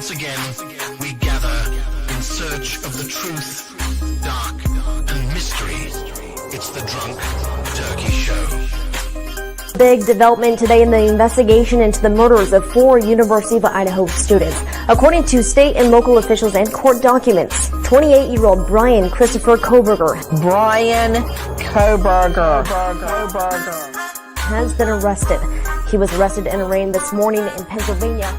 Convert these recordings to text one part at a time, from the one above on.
Once again, we gather in search of the truth, dark, and mystery. It's the Drunk Turkey Show. Big development today in the investigation into the murders of 4 University of Idaho students. According to state and local officials and court documents, 28-year-old Brian Christopher Koberger has been arrested. He was arrested and arraigned this morning in Pennsylvania.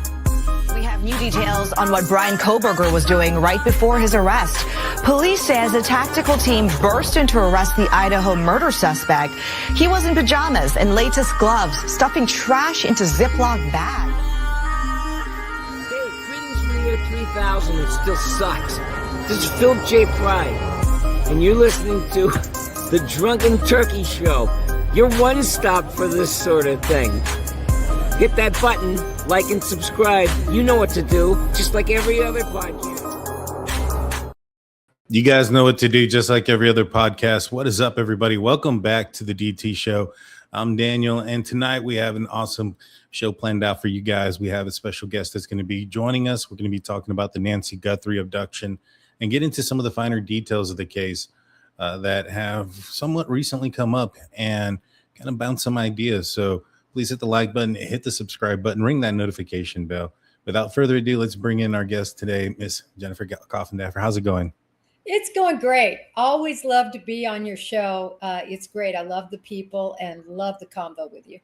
We have new details on what Brian Koberger was doing right before his arrest. Police says a tactical team burst in to arrest the Idaho murder suspect. He was in pajamas and latest gloves, stuffing trash into Ziploc bags. Hey, greetings from the year 3000. It still sucks. This is Phil J. Pride, and you're listening to the Drunken Turkey Show. Your one stop for this sort of thing. Hit that button, like and subscribe. You know what to do, just like every other podcast. You guys know what to do, just like every other podcast. What is up, everybody? Welcome back to the DT Show. I'm Daniel, and tonight we have an awesome show planned out for you guys. We have a special guest that's going to be joining us. We're going to be talking about the Nancy Guthrie abduction and get into some of the finer details of the case that have somewhat recently come up and kind of bounce some ideas. So please hit the like button, hit the subscribe button, ring that notification bell. Without further ado, let's bring in our guest today, Miss Jennifer Coffindaffer. How's it going? It's going great. Always love to be on your show. It's great. I love the people and love the combo with you.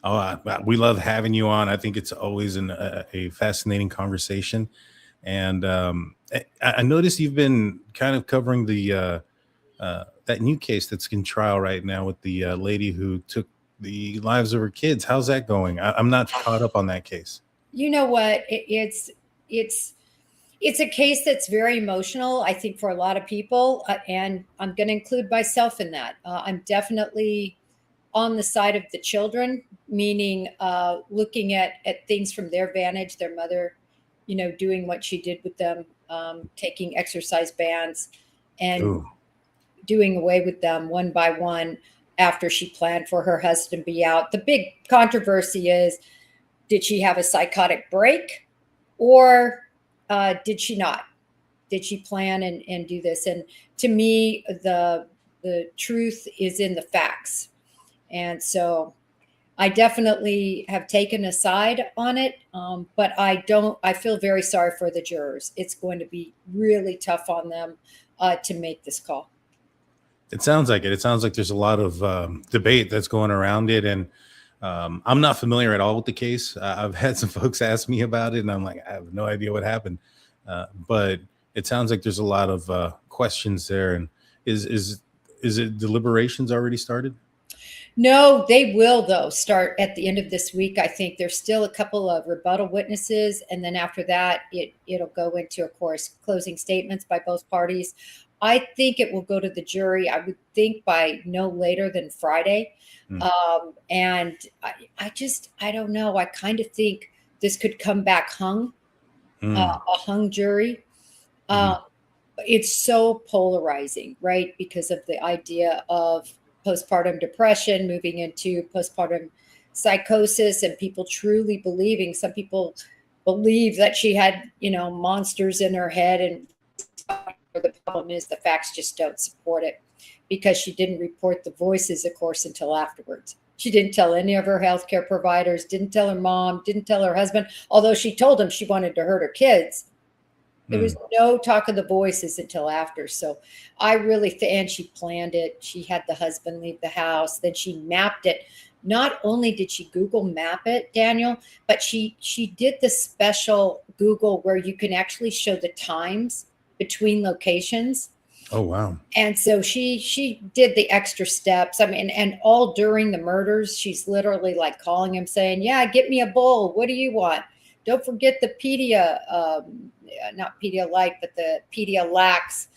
Oh, we love having you on. I think it's always a fascinating conversation. And I noticed you've been kind of covering the that new case that's in trial right now with the lady who took the lives of her kids. How's that going? I'm not caught up on that case. You know what? It's a case that's very emotional, I think, for a lot of people. And I'm going to include myself in that. I'm definitely on the side of the children, meaning looking at things from their vantage, their mother, doing what she did with them, taking exercise bands and doing away with them one by one after she planned for her husband to be out. The big controversy is, did she have a psychotic break or did she not? Did she plan and do this? And to me, the truth is in the facts. And so I definitely have taken a side on it, but I feel very sorry for the jurors. It's going to be really tough on them to make this call. It sounds like it. It sounds like there's a lot of debate that's going around it. And I'm not familiar at all with the case. I've had some folks ask me about it, and I'm like, I have no idea what happened. But it sounds like there's a lot of questions there. And is it deliberations already started? No, they will, though, start at the end of this week. I think there's still a couple of rebuttal witnesses. And then after that, it'll go into, of course, closing statements by both parties. I think it will go to the jury, I would think, by no later than Friday. And I don't know. I kind of think this could come back hung, a hung jury. It's so polarizing, right? Because of the idea of postpartum depression moving into postpartum psychosis and people truly believing, some people believe that she had, monsters in her head. And the problem is the facts just don't support it, because she didn't report the voices, of course, until afterwards. She didn't tell any of her healthcare providers, didn't tell her mom, didn't tell her husband, although she told him she wanted to hurt her kids. There was no talk of the voices until after. So I really and she planned it. She had the husband leave the house. Then she mapped it. Not only did she Google map it, Daniel, but she did the special Google where you can actually show the times between locations. Oh, wow. And so she did the extra steps. I mean, and all during the murders, she's literally like calling him saying, yeah, get me a bowl. What do you want? Don't forget the not Pedialyte, but the Pedialax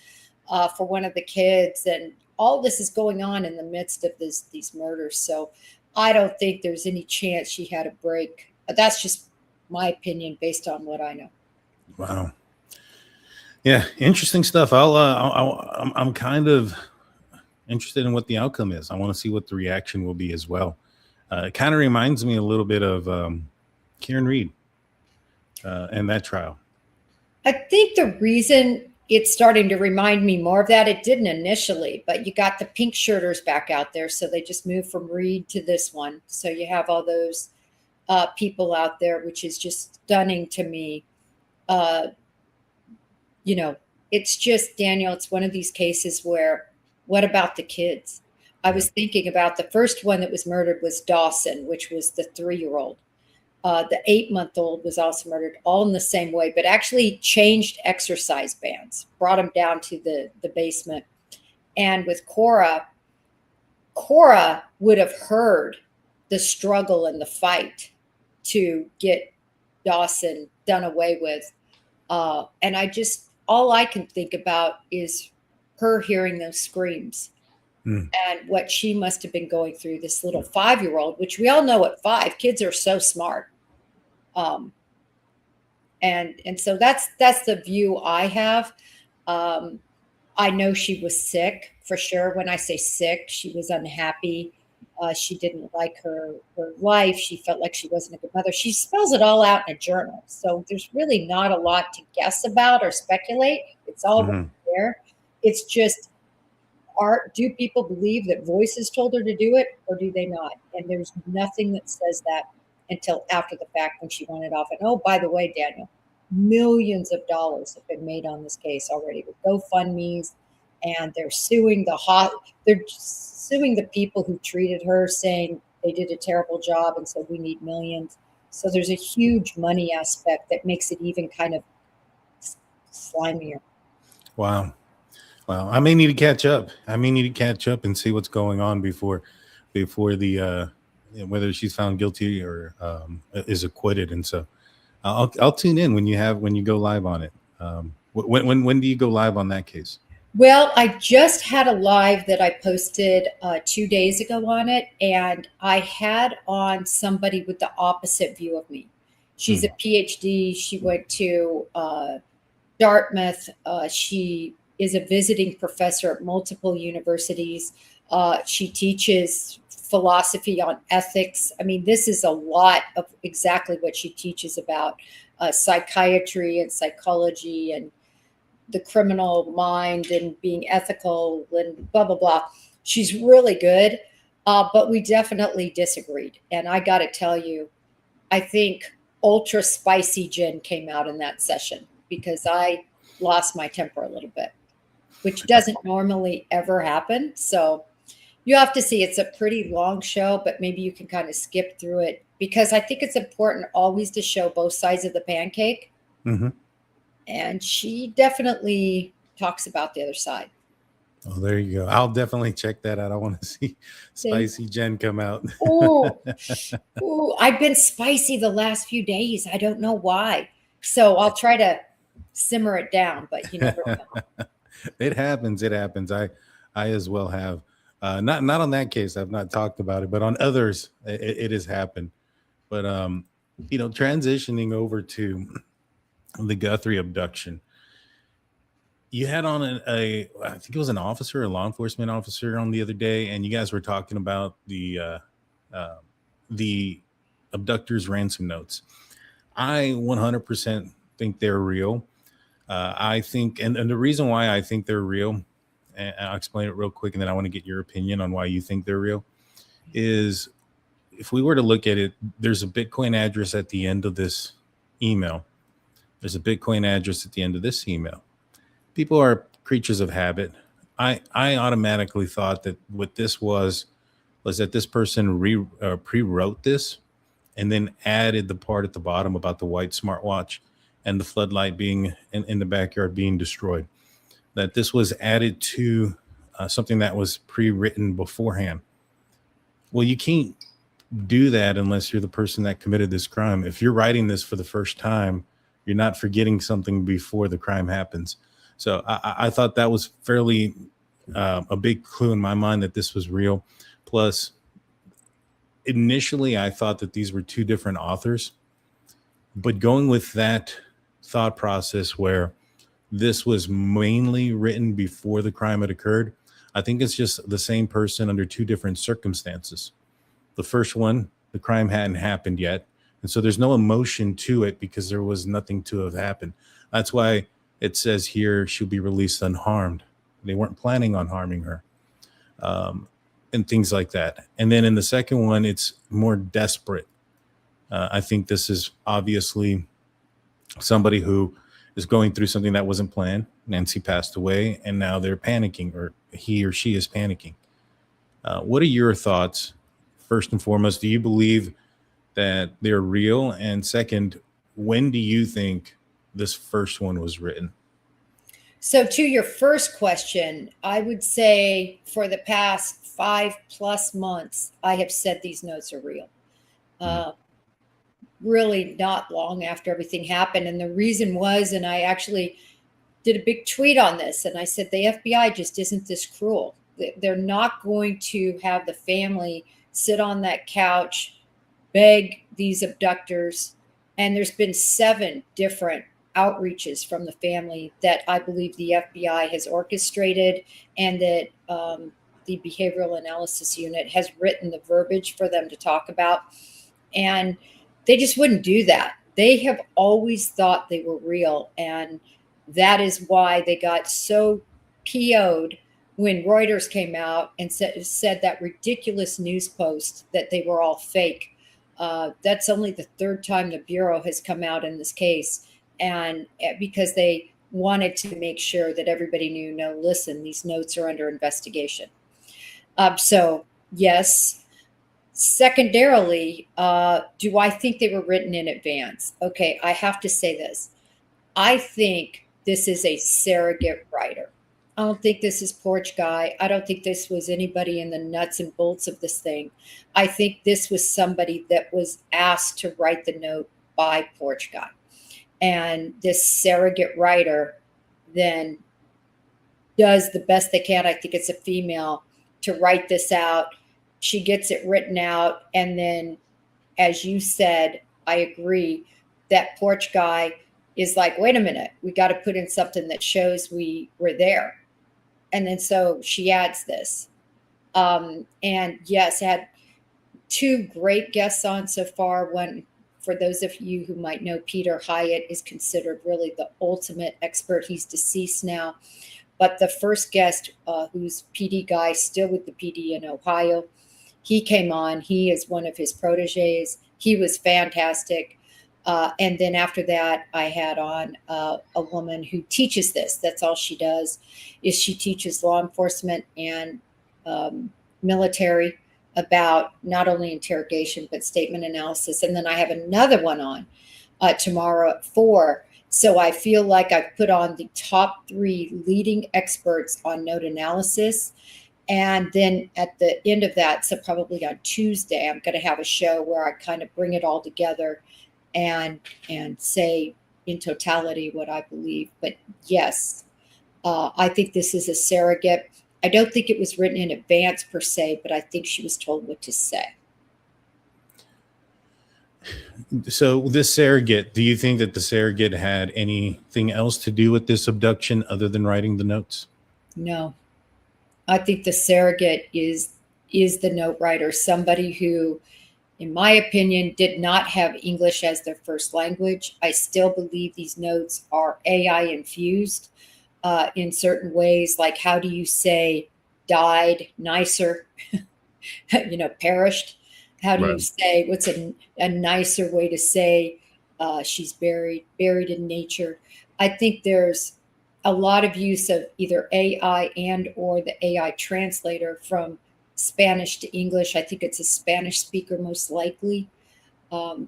for one of the kids. And all this is going on in the midst of these murders. So I don't think there's any chance she had a break. That's just my opinion based on what I know. Wow. Yeah, interesting stuff. I'm kind of interested in what the outcome is. I want to see what the reaction will be as well. It kind of reminds me a little bit of Karen Reed and that trial. I think the reason it's starting to remind me more of that, it didn't initially, but you got the pink shirters back out there. So they just moved from Reed to this one. So you have all those people out there, which is just stunning to me. You know, it's just, Daniel, it's one of these cases where, what about the kids? I was thinking about the first one that was murdered was Dawson, which was the 3-year-old. The 8-month-old was also murdered, all in the same way, but actually changed exercise bands, brought him down to the basement. And with Cora would have heard the struggle and the fight to get Dawson done away with. And all I can think about is her hearing those screams and what she must have been going through, this little 5-year-old, which we all know at 5, kids are so smart. And so that's the view I have. I know she was sick for sure. When I say sick, she was unhappy. She didn't like her life. She felt like she wasn't a good mother. She spells it all out in a journal. So there's really not a lot to guess about or speculate. It's all right there. It's just, do people believe that voices told her to do it, or do they not? And there's nothing that says that until after the fact when she won it off. And oh, by the way, Daniel, millions of dollars have been made on this case already with GoFundMe's, and they're suing they're suing the people who treated her, saying they did a terrible job, and so we need millions. So there's a huge money aspect that makes it even kind of slimier. Wow. I may need to catch up. And see what's going on before the whether she's found guilty or is acquitted. And so I'll tune in when you go live on it. When do you go live on that case? Well, I just had a live that I posted 2 days ago on it, and I had on somebody with the opposite view of me. She's a PhD. She went to Dartmouth. She is a visiting professor at multiple universities. She teaches philosophy on ethics. I mean, this is a lot of exactly what she teaches about psychiatry and psychology and the criminal mind and being ethical and blah, blah, blah. She's really good, but we definitely disagreed. And I got to tell you, I think ultra spicy gin came out in that session because I lost my temper a little bit, which doesn't normally ever happen. So you have to see, it's a pretty long show, but maybe you can kind of skip through it because I think it's important always to show both sides of the pancake. Mm-hmm. And she definitely talks about the other side. Oh, there you go. I'll definitely check that out. I want to see Spicy Jen come out. Ooh, I've been spicy the last few days. I don't know why. So I'll try to simmer it down, but you never know. It happens. I as well have. Not on that case. I've not talked about it, but on others, it has happened. But transitioning over to the Guthrie abduction, you had on I think it was an officer, a law enforcement officer, on the other day, and you guys were talking about the abductor's ransom notes. I 100% think they're real. I think, and the reason why I think they're real, and I'll explain it real quick, and then I want to get your opinion on why you think they're real, is if we were to look at it, there's a Bitcoin address at the end of this email. There's a Bitcoin address at the end of this email. People are creatures of habit. I automatically thought that what this was that this person pre-wrote this and then added the part at the bottom about the white smartwatch and the floodlight being in the backyard being destroyed. That this was added to something that was pre-written beforehand. Well, you can't do that unless you're the person that committed this crime. If you're writing this for the first time, you're not forgetting something before the crime happens. So I thought that was fairly a big clue in my mind that this was real. Plus, initially, I thought that these were two different authors. But going with that thought process where this was mainly written before the crime had occurred, I think it's just the same person under two different circumstances. The first one, the crime hadn't happened yet. And so there's no emotion to it because there was nothing to have happened. That's why it says here she'll be released unharmed. They weren't planning on harming her, and things like that. And then in the second one, it's more desperate. I think this is obviously somebody who is going through something that wasn't planned. Nancy passed away, and now they're panicking, or he or she is panicking. What are your thoughts? First and foremost, do you believe that they're real? And second, when do you think this first one was written? So to your first question, I would say for the past 5+ months, I have said these notes are real. Really not long after everything happened. And the reason was, and I actually did a big tweet on this, and I said, the FBI just isn't this cruel. They're not going to have the family sit on that couch, beg these abductors. And there's been 7 different outreaches from the family that I believe the FBI has orchestrated, and that the Behavioral Analysis Unit has written the verbiage for them to talk about. And they just wouldn't do that. They have always thought they were real. And that is why they got so PO'd when Reuters came out and said that ridiculous news post that they were all fake. That's only the 3rd time the Bureau has come out in this case. And because they wanted to make sure that everybody knew, no, listen, these notes are under investigation. So yes. Secondarily, do I think they were written in advance? Okay, I have to say this. I think this is a surrogate writer. I don't think this is Porch Guy. I don't think this was anybody in the nuts and bolts of this thing. I think this was somebody that was asked to write the note by Porch Guy. And this surrogate writer then does the best they can. I think it's a female, to write this out. She gets it written out. And then, as you said, I agree that Porch Guy is like, wait a minute, we got to put in something that shows we were there. And then so she adds this. And yes, had 2 great guests on so far. One, for those of you who might know, Peter Hyatt is considered really the ultimate expert. He's deceased now. But the first guest, who's PD guy, still with the PD in Ohio, he came on. He is one of his proteges. He was fantastic. And then after that, I had on a woman who teaches this. That's all she does, is she teaches law enforcement and military about not only interrogation, but statement analysis. And then I have another one on tomorrow at 4. So I feel like I've put on the top 3 leading experts on note analysis. And then at the end of that, so probably on Tuesday, I'm going to have a show where I kind of bring it all together and say in totality what I believe. But yes, I think this is a surrogate. I don't think it was written in advance per se, but I think she was told what to say. So this surrogate, do you think that the surrogate had anything else to do with this abduction other than writing the notes? No. I think the surrogate is the note writer, somebody who, in my opinion, did not have English as their first language. I still believe these notes are AI infused in certain ways. Like, how do you say died nicer, perished? How do you say, what's a nicer way to say she's buried in nature? I think there's a lot of use of either AI and or the AI translator from Spanish to English. I think it's a Spanish speaker most likely.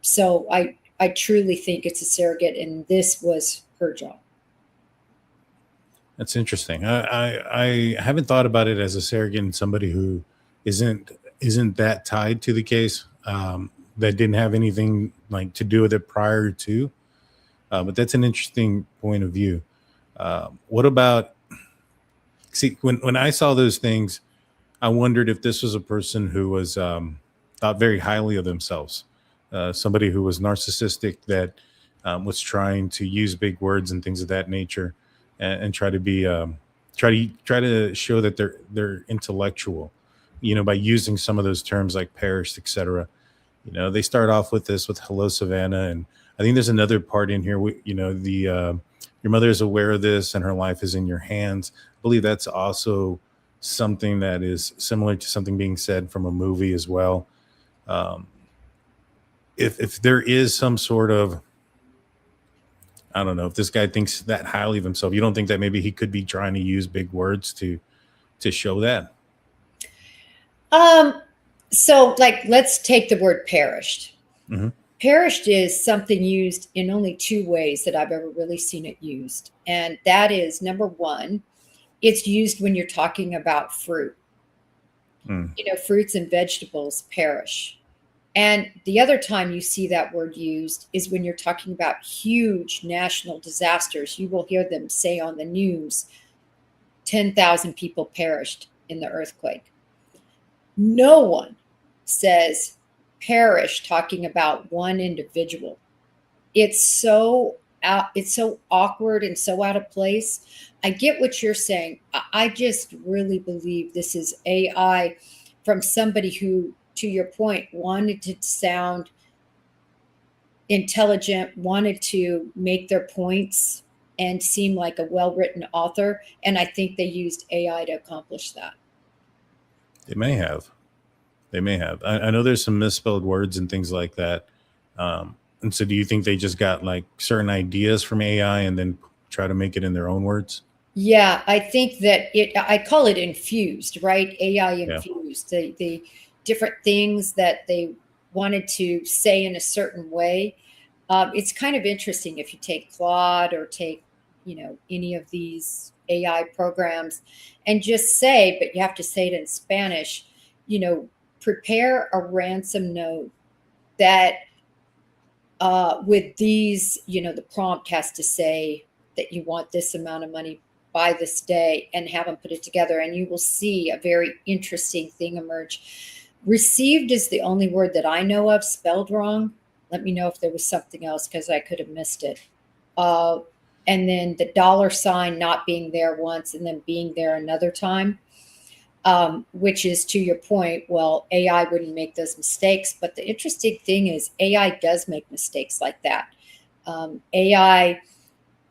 So I truly think it's a surrogate, and this was her job. That's interesting. I haven't thought about it as a surrogate and somebody who isn't that tied to the case, that didn't have anything like to do with it prior to. But that's an interesting point of view. What about, see, when I saw those things, I wondered if this was a person who was thought very highly of themselves, somebody who was narcissistic, that was trying to use big words and things of that nature, and try to be try to show that they're intellectual, by using some of those terms like perished, etc. They start off with this with "Hello, Savannah," and I think there's another part in here. The your mother is aware of this and her life is in your hands. I believe that's also something that is similar to something being said from a movie as well. Um, if there is some sort of, I don't know, if this guy thinks that highly of himself, you don't think that maybe he could be trying to use big words to show that? So like, let's take the word perished. Mhm. Perished is something used in only two ways that I've ever really seen it used. And that is, number one, it's used when you're talking about fruit. Fruits and vegetables perish. And the other time you see that word used is when you're talking about huge national disasters. You will hear them say on the news, 10,000 people perished in the earthquake. No one says perish talking about one individual. It's so awkward and so out of place. I get what you're saying. I just really believe this is AI from somebody who, to your point, wanted to sound intelligent, wanted to make their points and seem like a well-written author. And I think they used AI to accomplish that. They may have. I know there's some misspelled words and things like that. And so do you think they just got like certain ideas from AI and then try to make it in their own words? Yeah, I think that I call it infused, right? AI infused. Yeah. The different things that they wanted to say in a certain way. It's kind of interesting if you take Claude or take, any of these AI programs and just say, but you have to say it in Spanish, prepare a ransom note that with these, the prompt has to say that you want this amount of money by this day and have them put it together. And you will see a very interesting thing emerge. Received is the only word that I know of spelled wrong. Let me know if there was something else because I could have missed it. And then the $ not being there once and then being there another time, which is to your point. Well, AI wouldn't make those mistakes. But the interesting thing is AI does make mistakes like that. AI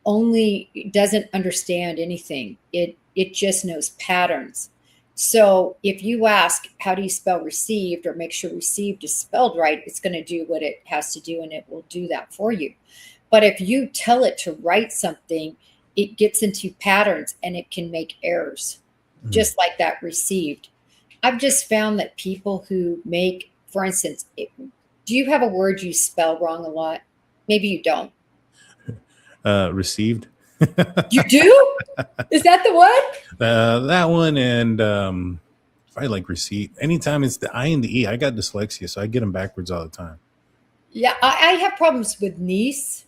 only doesn't understand anything. It just knows patterns. So if you ask, how do you spell received, or make sure received is spelled right, it's going to do what it has to do, and it will do that for you. But if you tell it to write something, it gets into patterns and it can make errors, just like that received. I've just found that people who make, for instance, do you have a word you spell wrong a lot? Maybe you don't. Received. You do? Is that the one? That one, and probably like receipt. Anytime it's the I and the E, I got dyslexia, so I get them backwards all the time. Yeah, I have problems with niece.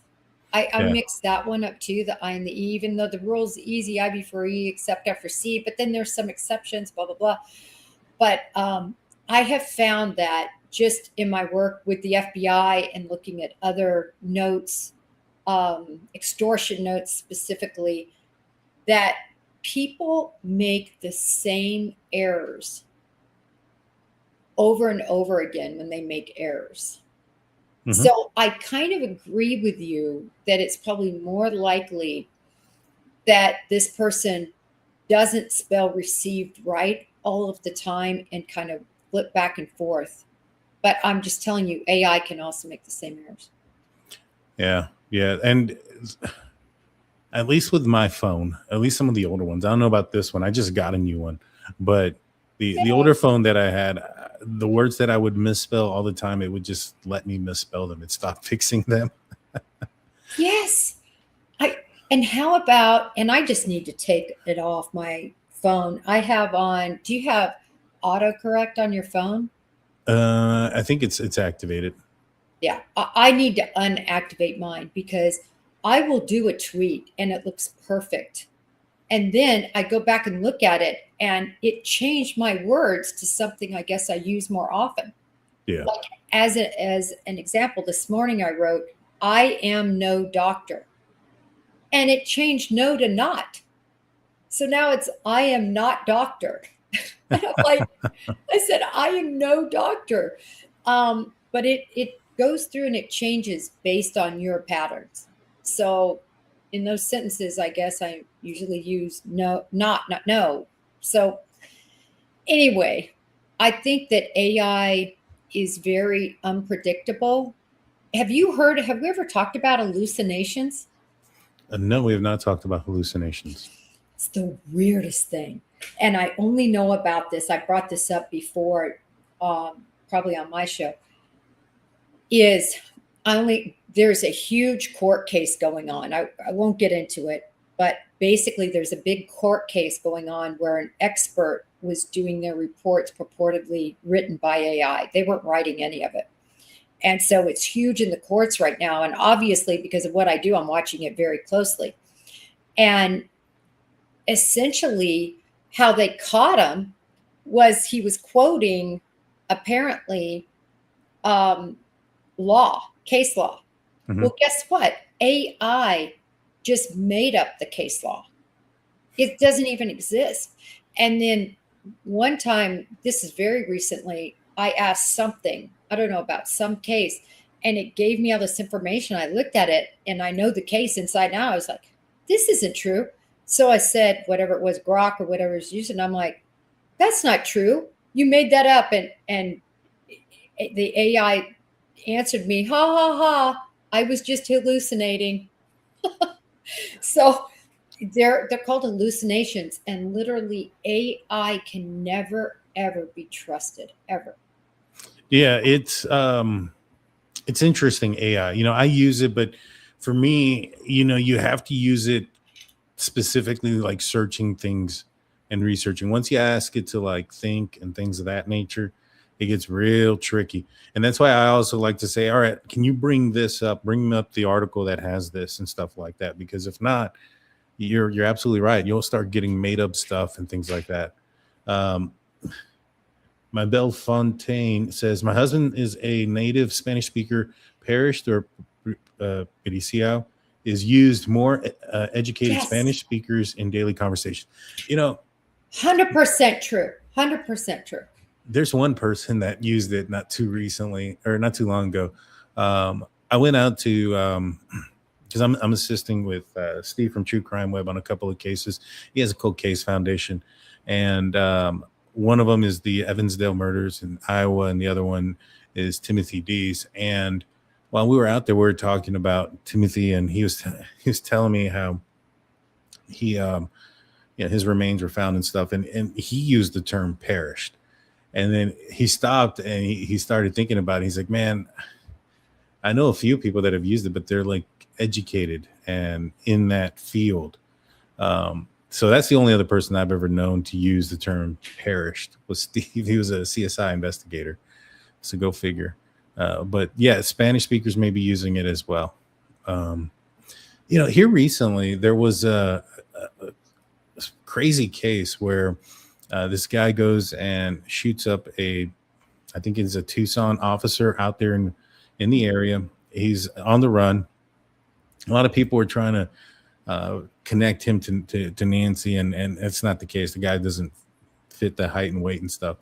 I mix that one up too, the I and the E, even though the rule's easy, I before E, except after C, but then there's some exceptions, blah, blah, blah. But I have found that just in my work with the FBI and looking at other notes, extortion notes specifically, that people make the same errors over and over again when they make errors. Mm-hmm. So I kind of agree with you that it's probably more likely that this person doesn't spell received right all of the time and kind of flip back and forth. But I'm just telling you, AI can also make the same errors. Yeah. And at least with my phone, at least some of the older ones, I don't know about this one. I just got a new one, but the older phone that I had, the words that I would misspell all the time, it would just let me misspell them. It stopped fixing them. Yes. And how about, and I just need to take it off my phone. I have on, do you have autocorrect on your phone? I think it's activated. Yeah. I need to unactivate mine because I will do a tweet and it looks perfect. And then I go back and look at it and it changed my words to something I guess I use more often. Yeah. Like as an example, this morning I wrote, I am no doctor. And it changed no to not. So now it's, I am not doctor. And I'm like, I said, I am no doctor. But it goes through and it changes based on your patterns. So in those sentences, I guess I usually use no, not no. So anyway, I think that AI is very unpredictable. Have you ever talked about hallucinations? No, we have not talked about hallucinations. It's the weirdest thing. And I only know about this. I brought this up before, probably on my show. There's a huge court case going on. I won't get into it, but basically there's a big court case going on where an expert was doing their reports purportedly written by AI. They weren't writing any of it. And so it's huge in the courts right now. And obviously, because of what I do, I'm watching it very closely. And essentially, how they caught him was he was quoting, apparently, case law. Mhm. Well, guess what? AI just made up the case law. It doesn't even exist. And then one time, this is very recently, I asked something, I don't know, about some case, and it gave me all this information. I looked at it and I know the case inside now. I was like, this isn't true. So I said, whatever it was, Grok or whatever it was using, I'm like, that's not true. You made that up. And the AI answered me, ha, ha, ha. I was just hallucinating. So they're called hallucinations, and literally AI can never, ever be trusted, ever. Yeah, it's interesting, AI. I use it, but for me, you have to use it specifically, like searching things and researching. Once you ask it to like think and things of that nature, it gets real tricky. And that's why I also like to say, all right, can you bring this up? Bring up the article that has this and stuff like that. Because if not, you're absolutely right. You'll start getting made up stuff and things like that. My Belle Fontaine says, my husband is a native Spanish speaker. Perished or pericial is used more educated Yes. Spanish speakers in daily conversation. 100% true. 100% true. There's one person that used it not too long ago. I went out to because I'm assisting with Steve from True Crime Web on a couple of cases. He has a cold case foundation, and one of them is the Evansdale murders in Iowa, and the other one is Timothy D's. And while we were out there, we were talking about Timothy, and he was telling me how he his remains were found and stuff, and he used the term perished. And then he stopped and he started thinking about it. He's like, man, I know a few people that have used it, but they're like educated and in that field. So that's the only other person I've ever known to use the term perished was Steve. He was a CSI investigator. So go figure. But yeah, Spanish speakers may be using it as well. Here recently, there was a crazy case where this guy goes and shoots up I think it's a Tucson officer out there in the area. He's on the run. A lot of people are trying to connect him to Nancy, and that's not the case. The guy doesn't fit the height and weight and stuff.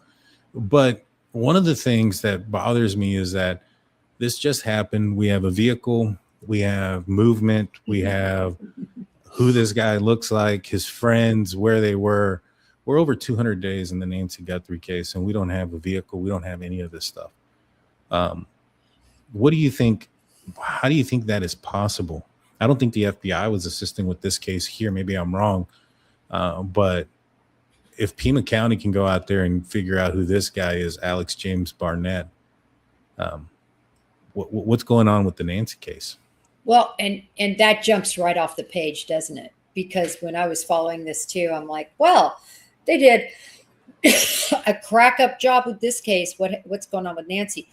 But one of the things that bothers me is that this just happened. We have a vehicle, we have movement, we have who this guy looks like, his friends, where they were. We're over 200 days in the Nancy Guthrie case, and we don't have a vehicle. We don't have any of this stuff. What do you think? How do you think that is possible? I don't think the FBI was assisting with this case here. Maybe I'm wrong. But if Pima County can go out there and figure out who this guy is, Alex James Barnett, what's going on with the Nancy case? Well, and that jumps right off the page, doesn't it? Because when I was following this too, I'm like, well, they did a crack up job with this case. What's going on with Nancy?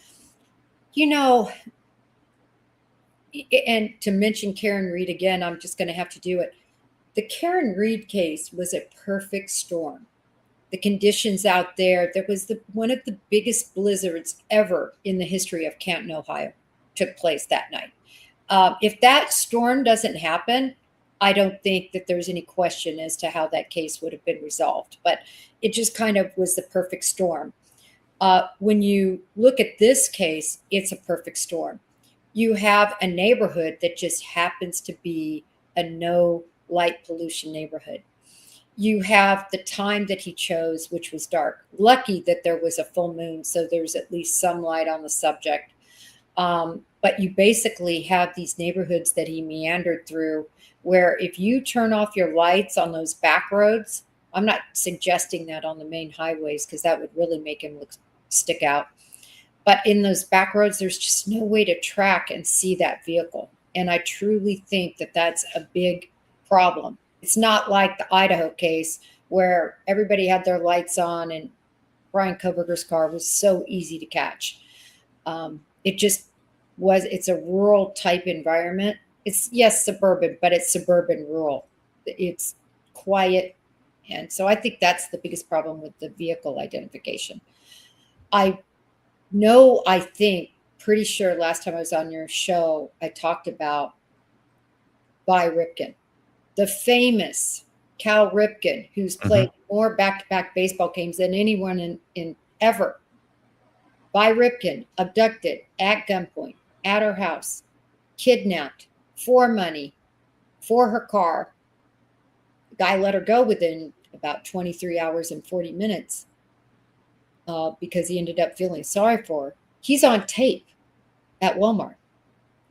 And to mention Karen Reed again, I'm just going to have to do it. The Karen Reed case was a perfect storm. The conditions out there was one of the biggest blizzards ever in the history of Canton, Ohio, took place that night. If that storm doesn't happen, I don't think that there's any question as to how that case would have been resolved. But it just kind of was the perfect storm. When you look at this case, it's a perfect storm. You have a neighborhood that just happens to be a no light pollution neighborhood. You have the time that he chose, which was dark. Lucky that there was a full moon, so there's at least some light on the subject. But you basically have these neighborhoods that he meandered through where if you turn off your lights on those back roads, I'm not suggesting that on the main highways because that would really make him stick out. But in those back roads, there's just no way to track and see that vehicle. And I truly think that that's a big problem. It's not like the Idaho case where everybody had their lights on and Brian Koberger's car was so easy to catch. It just was, it's a rural type environment. It's, yes, suburban, but it's suburban rural. It's quiet. And so I think that's the biggest problem with the vehicle identification. I think, pretty sure last time I was on your show, I talked about Vi Ripken, the famous Cal Ripken, who's played more back-to-back baseball games than anyone in ever. Vi Ripken, abducted at gunpoint, at her house, kidnapped for money, for her car. The guy let her go within about 23 hours and 40 minutes because he ended up feeling sorry for her. He's on tape at Walmart.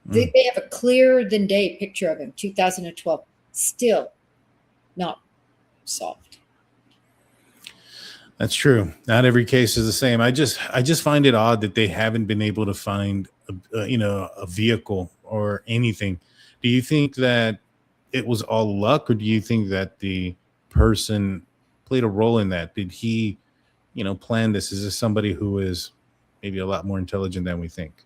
They have a clearer than day picture of him, 2012, still not solved. That's true. Not every case is the same. I just find it odd that they haven't been able to find a vehicle or anything. Do you think that it was all luck, or do you think that the person played a role in that? Did he, plan this? Is this somebody who is maybe a lot more intelligent than we think?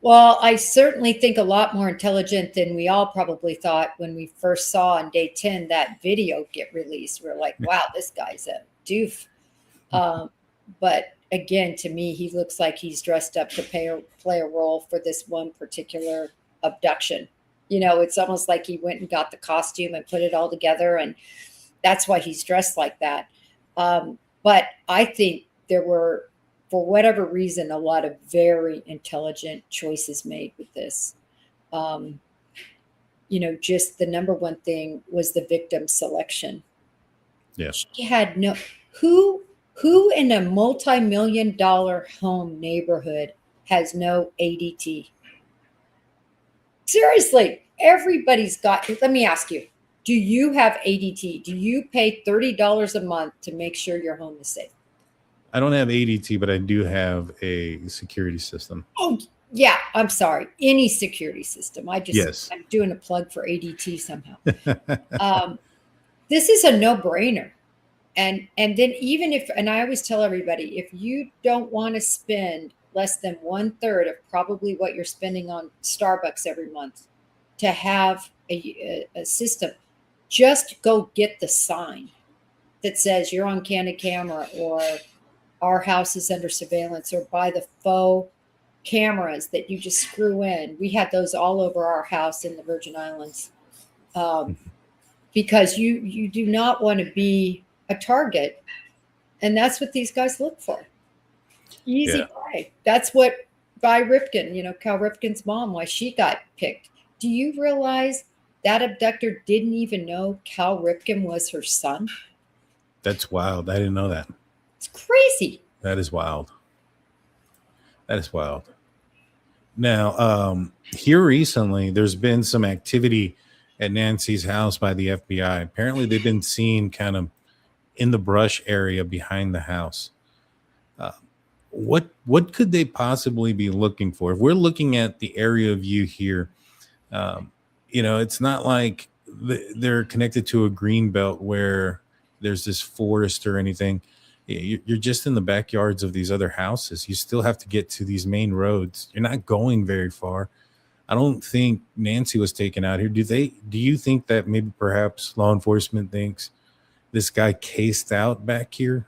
Well, I certainly think a lot more intelligent than we all probably thought when we first saw on day 10 that video get released. We're like, wow, this guy's a doof. But again, to me, he looks like he's dressed up to play a role for this one particular abduction. It's almost like he went and got the costume and put it all together, and that's why he's dressed like that. But I think there were, for whatever reason, a lot of very intelligent choices made with this. Just the number one thing was the victim selection. Yes. She had who in a multi-million-dollar home neighborhood has no ADT? Seriously, everybody's got. Let me ask you, do you have ADT? Do you pay $30 a month to make sure your home is safe? I don't have ADT, but I do have a security system. Oh, yeah. I'm sorry. Any security system. I'm doing a plug for ADT somehow. This is a no-brainer. And then even if, and I always tell everybody, if you don't want to spend less than 1/3 of probably what you're spending on Starbucks every month to have a system, just go get the sign that says you're on candid camera, or our house is under surveillance, or buy the faux cameras that you just screw in. We had those all over our house in the Virgin Islands, because you do not want to be a target. And that's what these guys look for. Easy prey. That's what Vi Ripken, Cal Ripken's mom, why she got picked. Do you realize that abductor didn't even know Cal Ripken was her son? That's wild. I didn't know that. It's crazy. That is wild. Now, here recently, there's been some activity at Nancy's house by the FBI. Apparently, they've been seen kind of in the brush area behind the house. What could they possibly be looking for? If we're looking at the area view here, it's not like they're connected to a green belt where there's this forest or anything. You're just in the backyards of these other houses. You still have to get to these main roads. You're not going very far. I don't think Nancy was taken out here. Do you think that maybe perhaps law enforcement thinks this guy cased out back here?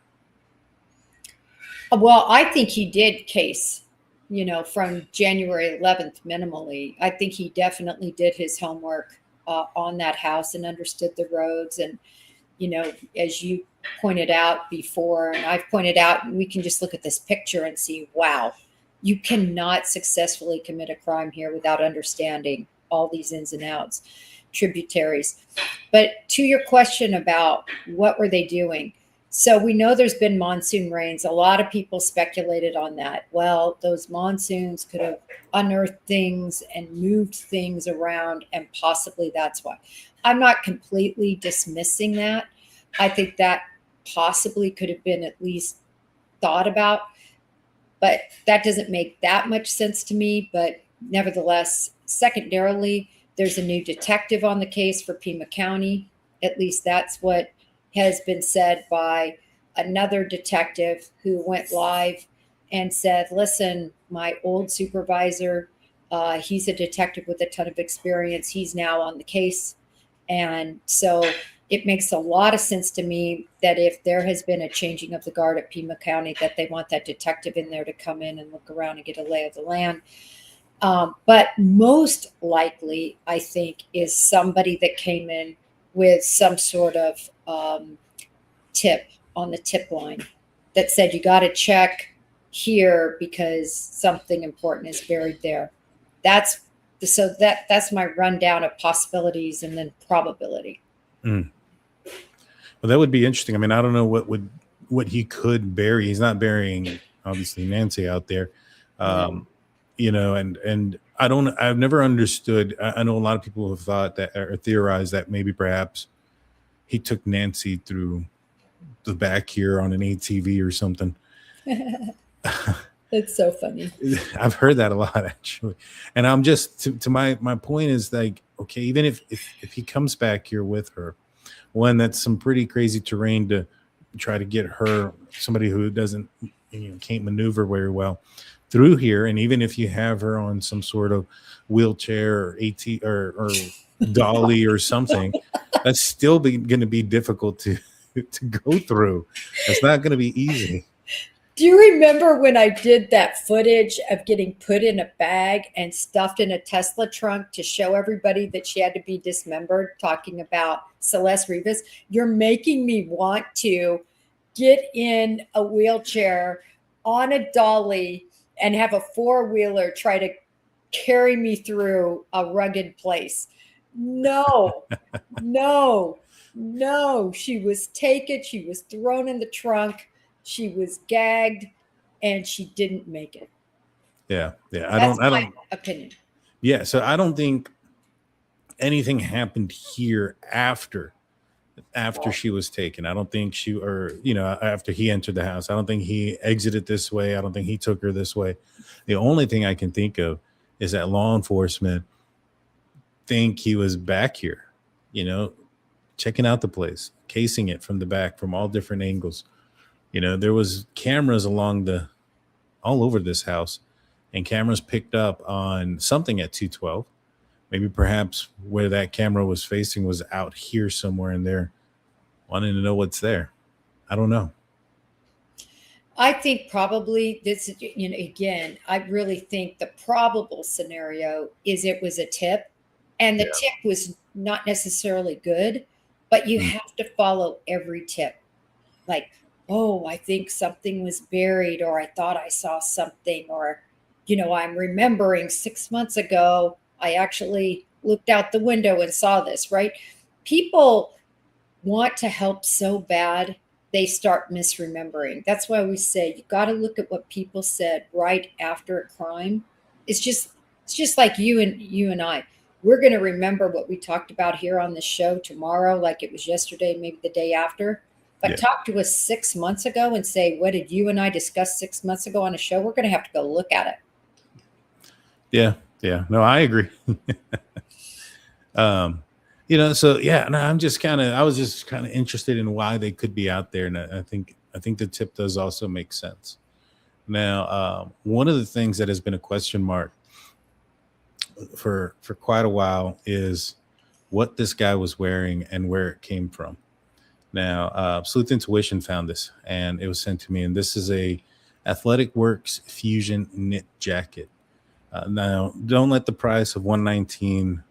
Well, I think he did case, from January 11th minimally. I think he definitely did his homework on that house and understood the roads. And, as you pointed out before, and I've pointed out, we can just look at this picture and see, wow, you cannot successfully commit a crime here without understanding all these ins and outs. tributaries. But to your question about what were they doing? So we know there's been monsoon rains. A lot of people speculated on that. Well, those monsoons could have unearthed things and moved things around, and possibly that's why. I'm not completely dismissing that. I think that possibly could have been at least thought about, but that doesn't make that much sense to me. But nevertheless, secondarily, there's a new detective on the case for Pima County. At least that's what has been said by another detective who went live and said, listen, my old supervisor, he's a detective with a ton of experience. He's now on the case. And so it makes a lot of sense to me that if there has been a changing of the guard at Pima County, that they want that detective in there to come in and look around and get a lay of the land. But most likely, I think, is somebody that came in with some sort of tip on the tip line that said, you got to check here because something important is buried there. That's my rundown of possibilities and then probability. Well, that would be interesting. I mean, I don't know what he could bury. He's not burying obviously Nancy out there. You know, and I've never understood. I know a lot of people have thought that or theorized that maybe perhaps he took Nancy through the back here on an ATV or something. It's so funny. I've heard that a lot, actually. And I'm just to my point is like, okay, even if he comes back here with her, one, that's some pretty crazy terrain to try to get her, somebody who doesn't, can't maneuver very well, through here. And even if you have her on some sort of wheelchair or or dolly or something, that's still going to be difficult to go through. It's not going to be easy. Do you remember when I did that footage of getting put in a bag and stuffed in a Tesla trunk to show everybody that she had to be dismembered, talking about Celeste Rivas? You're making me want to get in a wheelchair on a dolly and have a four-wheeler try to carry me through a rugged place. No, no. She was taken. She was thrown in the trunk. She was gagged, and she didn't make it. Yeah. I don't. My opinion. Yeah. So I don't think anything happened here after she was taken. I don't think after he entered the house. I don't think he exited this way. I don't think he took her this way. The only thing I can think of is that law enforcement think he was back here, checking out the place, casing it from the back from all different angles. There was cameras all over this house, and cameras picked up on something at 212. Maybe perhaps where that camera was facing was out here somewhere, and they're wanting to know what's there. I don't know. I think probably this, again, I really think the probable scenario is it was a tip, and the tip was not necessarily good, but you have to follow every tip. Like, oh, I think something was buried, or I thought I saw something, or, I'm remembering 6 months ago, I actually looked out the window and saw this, right? People want to help so bad, they start misremembering. That's why we say you got to look at what people said right after a crime. It's just like you and I. We're going to remember what we talked about here on the show tomorrow, like it was yesterday, maybe the day after. But talk to us 6 months ago and say, what did you and I discuss 6 months ago on a show? We're going to have to go look at it. Yeah. No, I agree. So yeah, no, I was just kind of interested in why they could be out there. And I think the tip does also make sense. Now, one of the things that has been a question mark for quite a while is what this guy was wearing and where it came from. Now, Sleuth Intuition found this, and it was sent to me. And this is a Athletic Works Fusion knit jacket. Now, don't let the price of $119.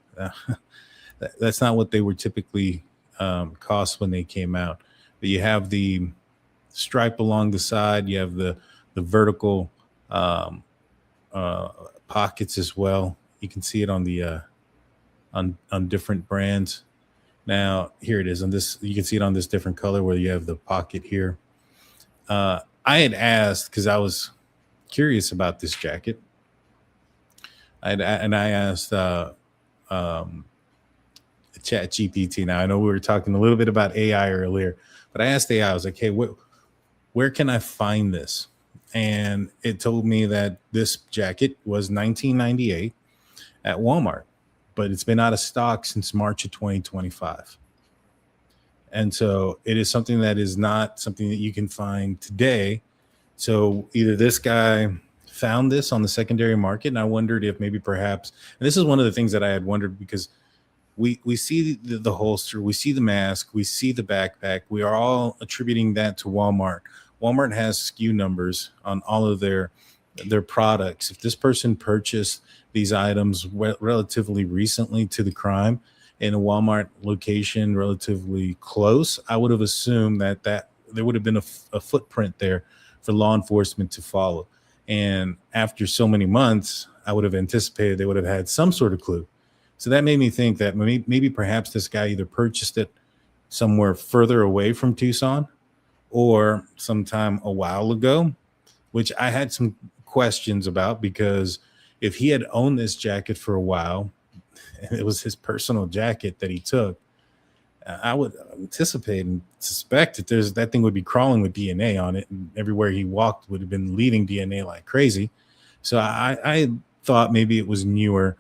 That's not what they were typically cost when they came out. But you have the stripe along the side. You have the vertical pockets as well. You can see it on the on different brands. Now, here it is on this. You can see it on this different color where you have the pocket here. I had asked because I was curious about this jacket. I asked Chat GPT. Now I know we were talking a little bit about AI earlier, but I asked AI. I was like, "Hey, where can I find this?" And it told me that this jacket was $19.98 at Walmart, but it's been out of stock since March of 2025. And so it is something that is not something that you can find today. So either this guy found this on the secondary market, and I wondered if maybe perhaps, and this is one of the things that I had wondered, because we see the holster, we see the mask, we see the backpack. We are all attributing that to Walmart. Walmart has SKU numbers on all of their products. If this person purchased these items relatively recently to the crime in a Walmart location relatively close, I would have assumed that there would have been a footprint there for law enforcement to follow. And after so many months, I would have anticipated they would have had some sort of clue. So that made me think that maybe perhaps this guy either purchased it somewhere further away from Tucson or sometime a while ago, which I had some questions about, because if he had owned this jacket for a while, and it was his personal jacket that he took, I would anticipate and suspect that that thing would be crawling with DNA on it, and everywhere he walked would have been leaving DNA like crazy. So I thought maybe it was newer.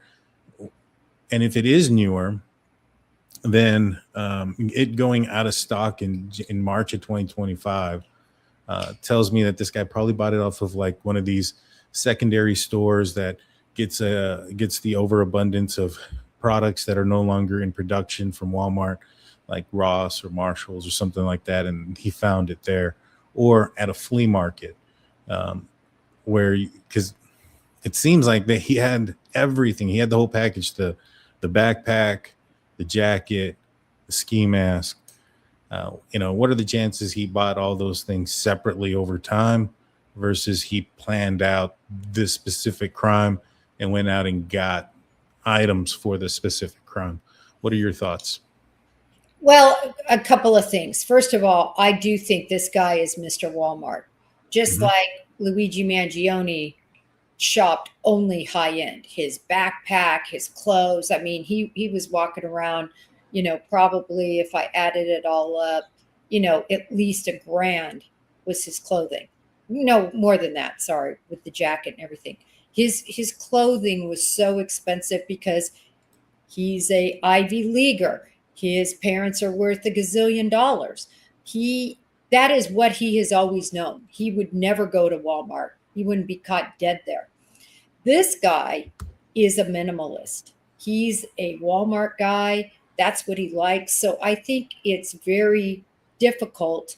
And if it is newer, then it going out of stock in March of 2025 tells me that this guy probably bought it off of like one of these secondary stores that gets the overabundance of products that are no longer in production from Walmart, like Ross or Marshalls or something like that, and he found it there, or at a flea market, because it seems like that he had everything. He had the whole package: the backpack, the jacket, the ski mask. What are the chances he bought all those things separately over time versus he planned out this specific crime and went out and got items for the specific crime? What are your thoughts? Well, a couple of things. First of all, I do think this guy is Mr. Walmart, just like Luigi Mangione shopped only high end. His backpack, his clothes. I mean, he was walking around, probably, if I added it all up, at least $1,000 was his clothing. No, more than that, sorry, with the jacket and everything. His clothing was so expensive because he's a Ivy Leaguer. His parents are worth $1 gazillion. That is what he has always known. He would never go to Walmart. He wouldn't be caught dead there. This guy is a minimalist. He's a Walmart guy. That's what he likes. So I think it's very difficult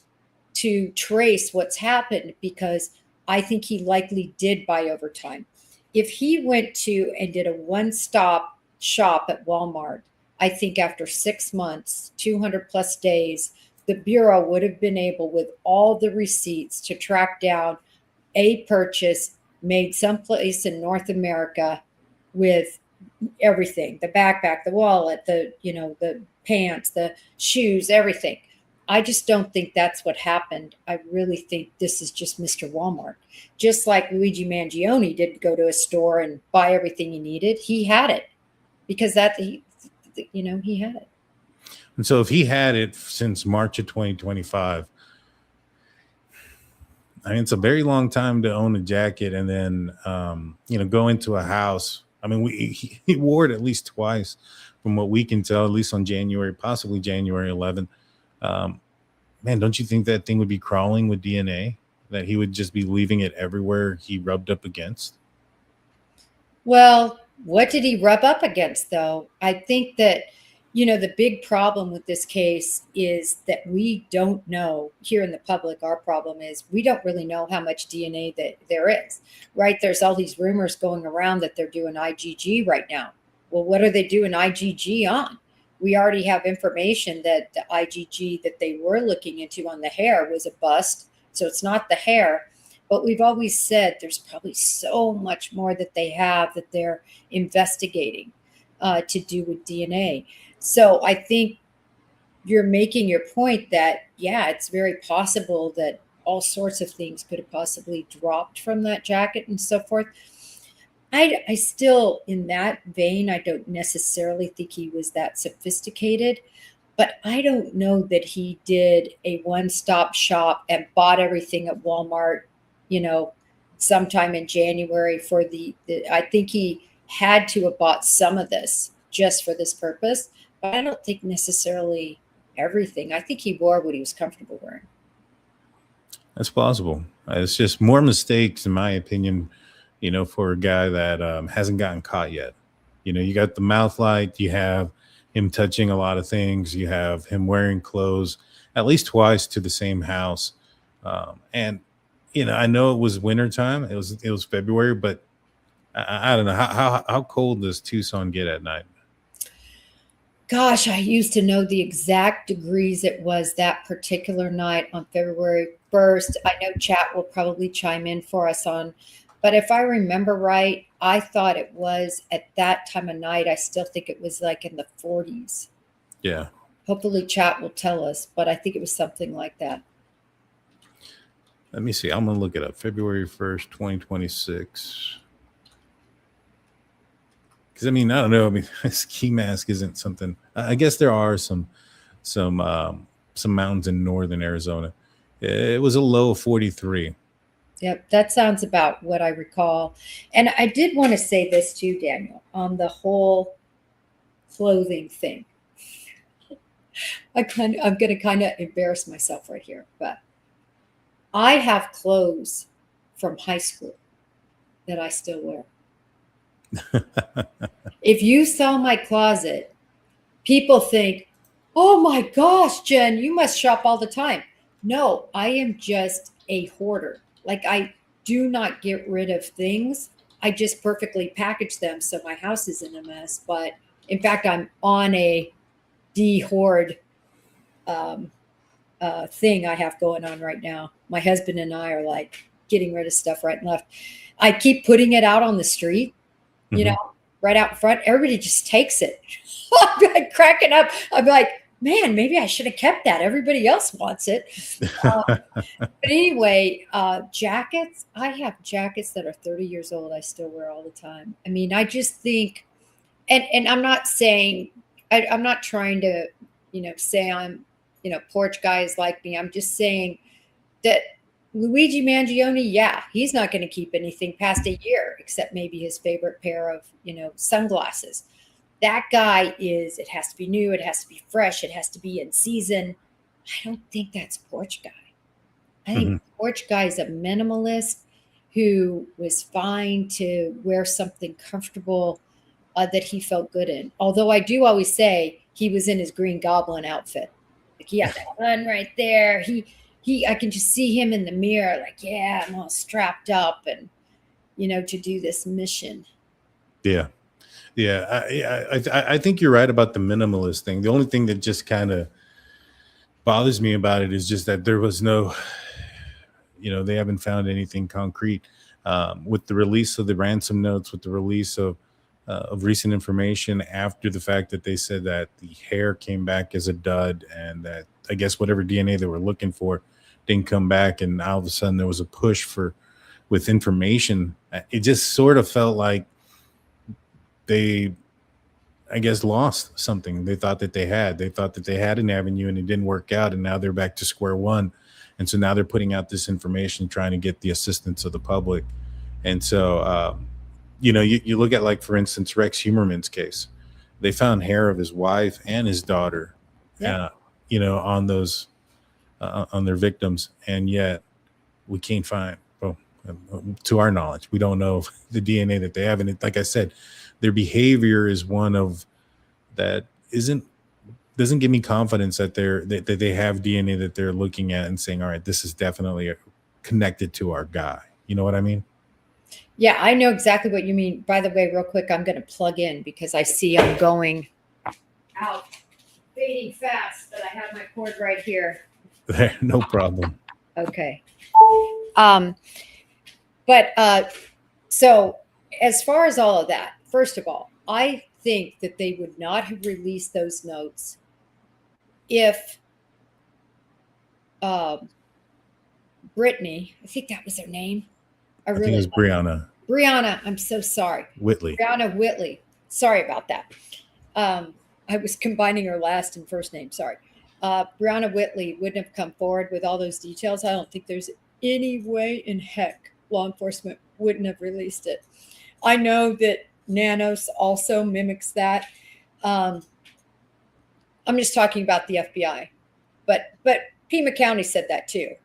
to trace what's happened, because I think he likely did buy over time. If he went to and did a one-stop shop at Walmart, I think after 6 months, 200 plus days, the Bureau would have been able, with all the receipts, to track down a purchase made someplace in North America with everything: the backpack, the wallet, the pants, the shoes, everything. I just don't think that's what happened. I really think this is just Mr. Walmart. Just like Luigi Mangione didn't go to a store and buy everything he needed. He had it because he had it. And so if he had it since March of 2025, I mean, it's a very long time to own a jacket and then, go into a house. I mean, he wore it at least twice from what we can tell, at least on possibly January 11th. Man, don't you think that thing would be crawling with DNA, that he would just be leaving it everywhere he rubbed up against? Well, what did he rub up against, though? I think that, the big problem with this case is that we don't know here in the public. Our problem is we don't really know how much DNA that there is, right? There's all these rumors going around that they're doing IgG right now. Well, what are they doing IgG on? We already have information that the IgG that they were looking into on the hair was a bust. So it's not the hair. But we've always said there's probably so much more that they have that they're investigating. to do with DNA. So I think you're making your point that, yeah, it's very possible that all sorts of things could have possibly dropped from that jacket and so forth. I still, in that vein, I don't necessarily think he was that sophisticated, but I don't know that he did a one-stop shop and bought everything at Walmart, sometime in January for the I think he had to have bought some of this just for this purpose, but I don't think necessarily everything. I think he wore what he was comfortable wearing. That's plausible. It's just more mistakes, in my opinion, for a guy that hasn't gotten caught yet. You got the mouth light, you have him touching a lot of things, you have him wearing clothes at least twice to the same house. And, I know it was wintertime. It was February, but I don't know. How cold does Tucson get at night? Gosh, I used to know the exact degrees it was that particular night on February 1st. I know chat will probably chime in for us on, but if I remember right, I thought it was at that time of night. I still think it was like in the 40s. Yeah. Hopefully chat will tell us, but I think it was something like that. Let me see. I'm going to look it up. February 1st, 2026. Because I don't know. Ski mask isn't something. I guess there are some mountains in northern Arizona. It was a low of 43. Yep, that sounds about what I recall. And I did want to say this too, Daniel, on the whole clothing thing. I'm going to kind of embarrass myself right here, but I have clothes from high school that I still wear. If you saw my closet, people think, oh my gosh, Jen, you must shop all the time. No, I am just a hoarder. Like, I do not get rid of things. I just perfectly package them so my house isn't a mess. But in fact, I'm on a de-hoard thing I have going on right now. My husband and I are like getting rid of stuff right and left. I keep putting it out on the street, right out in front. Everybody just takes it. I'm like cracking up. I'm like, man, maybe I should have kept that. Everybody else wants it. But anyway, jackets. I have jackets that are 30 years old. I still wear all the time. I just think, and I'm not saying, I'm not trying to, say I'm, porch guys like me. I'm just saying that Luigi Mangione, yeah, he's not going to keep anything past a year, except maybe his favorite pair of, sunglasses. That guy it has to be new. It has to be fresh. It has to be in season. I don't think that's porch guy. I think porch guy is a minimalist who was fine to wear something comfortable that he felt good in. Although I do always say he was in his Green Goblin outfit. Like, he had that gun right there. I can just see him in the mirror, like, yeah, I'm all strapped up and, to do this mission. Yeah. Yeah. I think you're right about the minimalist thing. The only thing that just kind of bothers me about it is just that there was no, they haven't found anything concrete with the release of the ransom notes, with the release of recent information after the fact that they said that the hair came back as a dud, and that I guess whatever DNA they were looking for didn't come back, and all of a sudden there was a push with information. It just sort of felt like they, I guess, lost something they thought that they had. They thought that they had an avenue and it didn't work out, and now they're back to square one. And so now they're putting out this information, trying to get the assistance of the public. And so you look at, like, for instance, Rex Humerman's case. They found hair of his wife and his daughter, on those, on their victims. And yet we can't find, to our knowledge, we don't know the DNA that they have. And like I said, their behavior is one of that doesn't give me confidence that that they have DNA that they're looking at and saying, all right, this is definitely connected to our guy. You know what I mean? Yeah, I know exactly what you mean. By the way, real quick, I'm going to plug in because I see I'm going out fading fast, but I have my cord right here. No problem. Okay. So as far as all of that, first of all, I think that they would not have released those notes if Brittany, I think that was her name. I think it was Brianna Brianna, I'm so sorry. Whitley. Brianna Whitley. Sorry about that. I was combining her last and first name. Sorry. Brianna Whitley wouldn't have come forward with all those details. I don't think there's any way in heck law enforcement wouldn't have released it. I know that Nanos also mimics that. I'm just talking about the FBI, but Pima County said that too.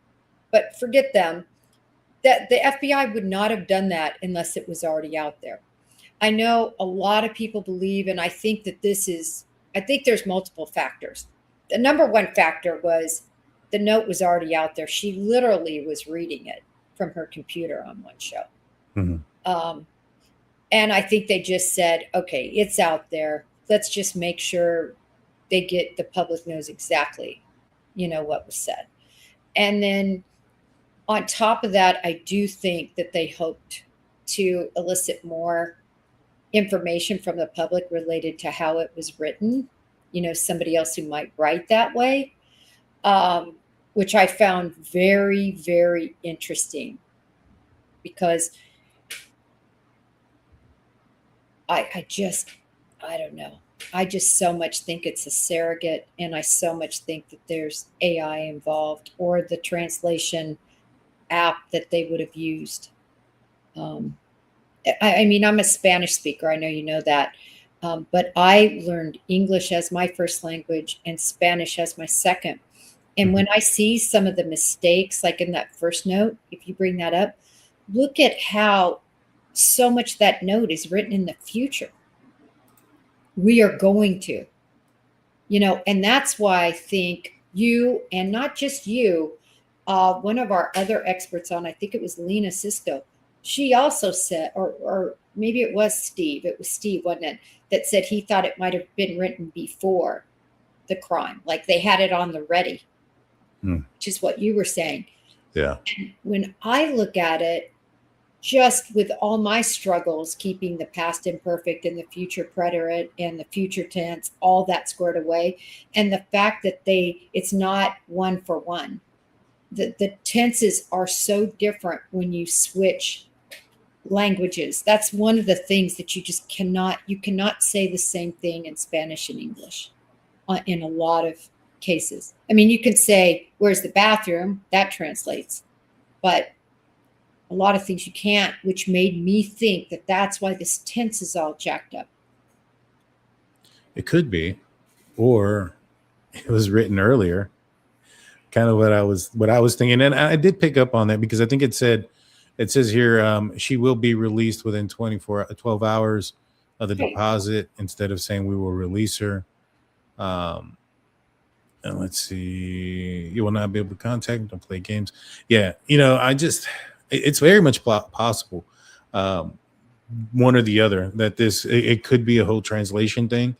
But forget them. That the FBI would not have done that unless it was already out there. I know a lot of people believe, and I think that I think there's multiple factors. The number one factor was the note was already out there. She literally was reading it from her computer on one show. Mm-hmm. And I think they just said, okay, it's out there. Let's just make sure the public knows exactly, what was said. And then on top of that, I do think that they hoped to elicit more information from the public related to how it was written, somebody else who might write that way, which I found very, very interesting because I don't know. I just so much think it's a surrogate, and I so much think that there's AI involved or the translation app that they would have used. I mean, I'm a Spanish speaker. I know you know that. But I learned English as my first language and Spanish as my second. And when I see some of the mistakes, like in that first note, if you bring that up, look at how so much that note is written in the future. We are going to, and that's why I think you, and not just you, one of our other experts on, I think it was Lena Sisko, she also said, or maybe it was Steve, wasn't it, that said he thought it might have been written before the crime, like they had it on the ready, which is what you were saying. Yeah. And when I look at it, just with all my struggles, keeping the past imperfect and the future preterite and the future tense, all that squared away, and the fact that it's not one for one. The tenses are so different when you switch languages. That's one of the things that you cannot say the same thing in Spanish and English in a lot of cases. I mean, you can say, where's the bathroom? That translates. But a lot of things you can't, which made me think that that's why this tense is all jacked up. It could be, or it was written earlier. Kind of what I was thinking. And I did pick up on that because I think it says here, she will be released within 12 hours of the deposit, instead of saying we will release her. And let's see, you will not be able to contact or play games. Yeah. It's very much possible, one or the other, that it could be a whole translation thing,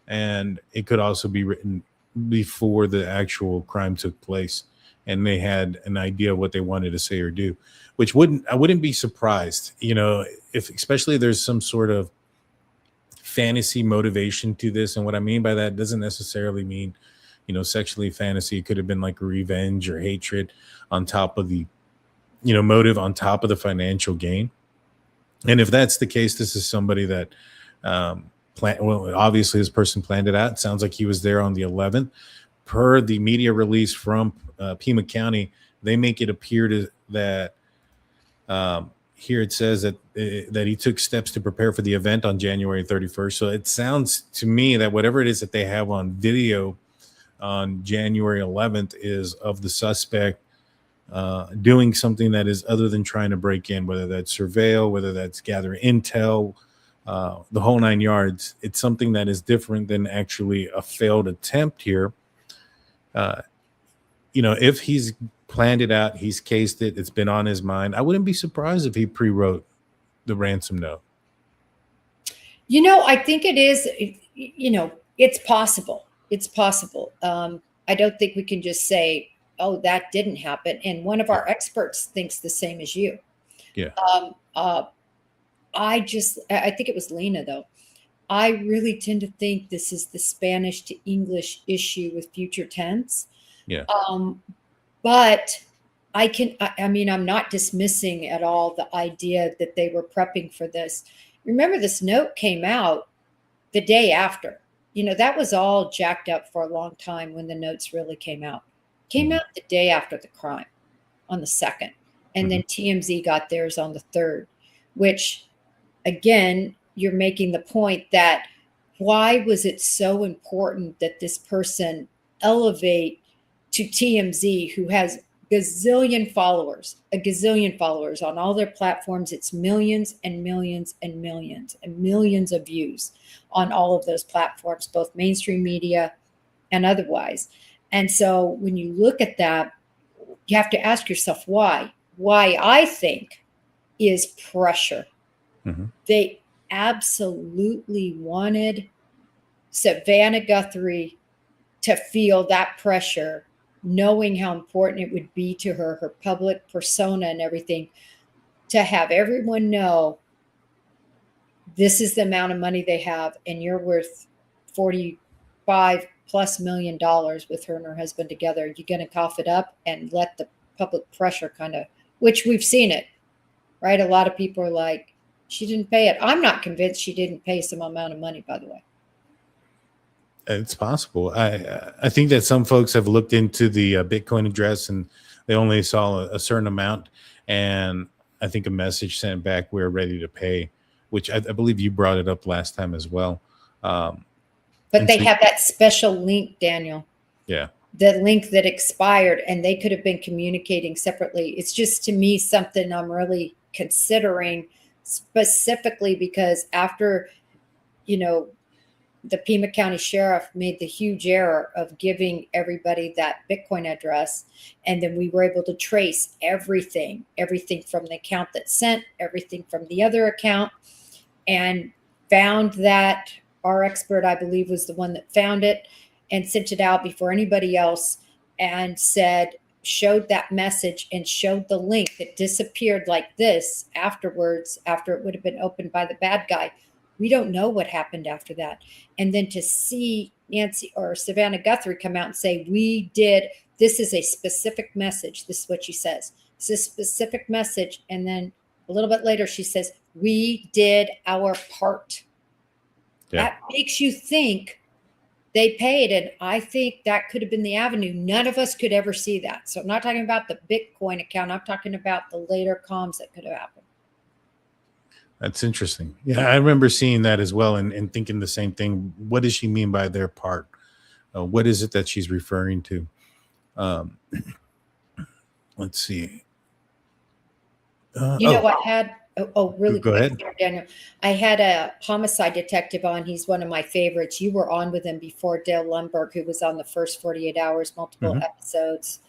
and it could also be written before the actual crime took place, and they had an idea of what they wanted to say or do, which I wouldn't be surprised, if especially there's some sort of fantasy motivation to this. And what I mean by that doesn't necessarily mean, sexually fantasy. It could have been like revenge or hatred on top of the motive, on top of the financial gain. And if that's the case, this is somebody that obviously this person planned it out. It sounds like he was there on the 11th. Per the media release from Pima County, they make it appear that here it says that he took steps to prepare for the event on January 31st. So it sounds to me that whatever it is that they have on video on January 11th is of the suspect doing something that is other than trying to break in, whether that's surveil, whether that's gather intel, the whole nine yards. It's something that is different than actually a failed attempt here. If he's planned it out, he's cased it, it's been on his mind, I wouldn't be surprised if he pre-wrote the ransom note. I think it is, it's possible. It's possible. I don't think we can just say, oh, that didn't happen. And one of our experts thinks the same as you. Yeah. I think it was Lena, though. I really tend to think this is the Spanish to English issue with future tense. Yeah. But I mean, I'm not dismissing at all the idea that they were prepping for this. Remember, this note came out the day after. That was all jacked up for a long time when the notes really came out. Came out the day after the crime on the 2nd. And then TMZ got theirs on the 3rd, which, again, you're making the point that why was it so important that this person elevate to TMZ, who has a gazillion followers on all their platforms? It's millions and millions and millions and millions of views on all of those platforms, both mainstream media and otherwise. And so when you look at that, you have to ask yourself why. Why, I think, is pressure. They absolutely wanted Savannah Guthrie to feel that pressure, knowing how important it would be to her public persona and everything, to have everyone know this is the amount of money they have, and you're worth $45+ million with her and her husband together. You're going to cough it up and let the public pressure kind of, which we've seen it, right? A lot of people are like, she didn't pay it. I'm not convinced she didn't pay some amount of money, by the way. It's possible. I think that some folks have looked into the Bitcoin address and they only saw a certain amount. And I think a message sent back, we're ready to pay, which I believe you brought it up last time as well. But they have that special link, Daniel. Yeah. The link that expired, and they could have been communicating separately. It's just, to me, something I'm really considering, specifically because after, the Pima County Sheriff made the huge error of giving everybody that Bitcoin address. And then we were able to trace everything from the account that sent, everything from the other account, and found that our expert, I believe, was the one that found it and sent it out before anybody else, and showed that message and showed the link that disappeared like this afterwards, after it would have been opened by the bad guy. We don't know what happened after that. And then to see Nancy or Savannah Guthrie come out and say, this is a specific message. This is what she says. It's a specific message. And then a little bit later, she says, we did our part. Yeah. That makes you think they paid. And I think that could have been the avenue. None of us could ever see that. So I'm not talking about the Bitcoin account. I'm talking about the later comms that could have happened. That's interesting. Yeah, I remember seeing that as well and thinking the same thing. What does she mean by their part? What is it that she's referring to? Let's see. What had... really go quick, ahead, Daniel. I had a homicide detective on. He's one of my favorites. You were on with him before, Dale Lundberg, who was on the first 48 Hours, multiple episodes,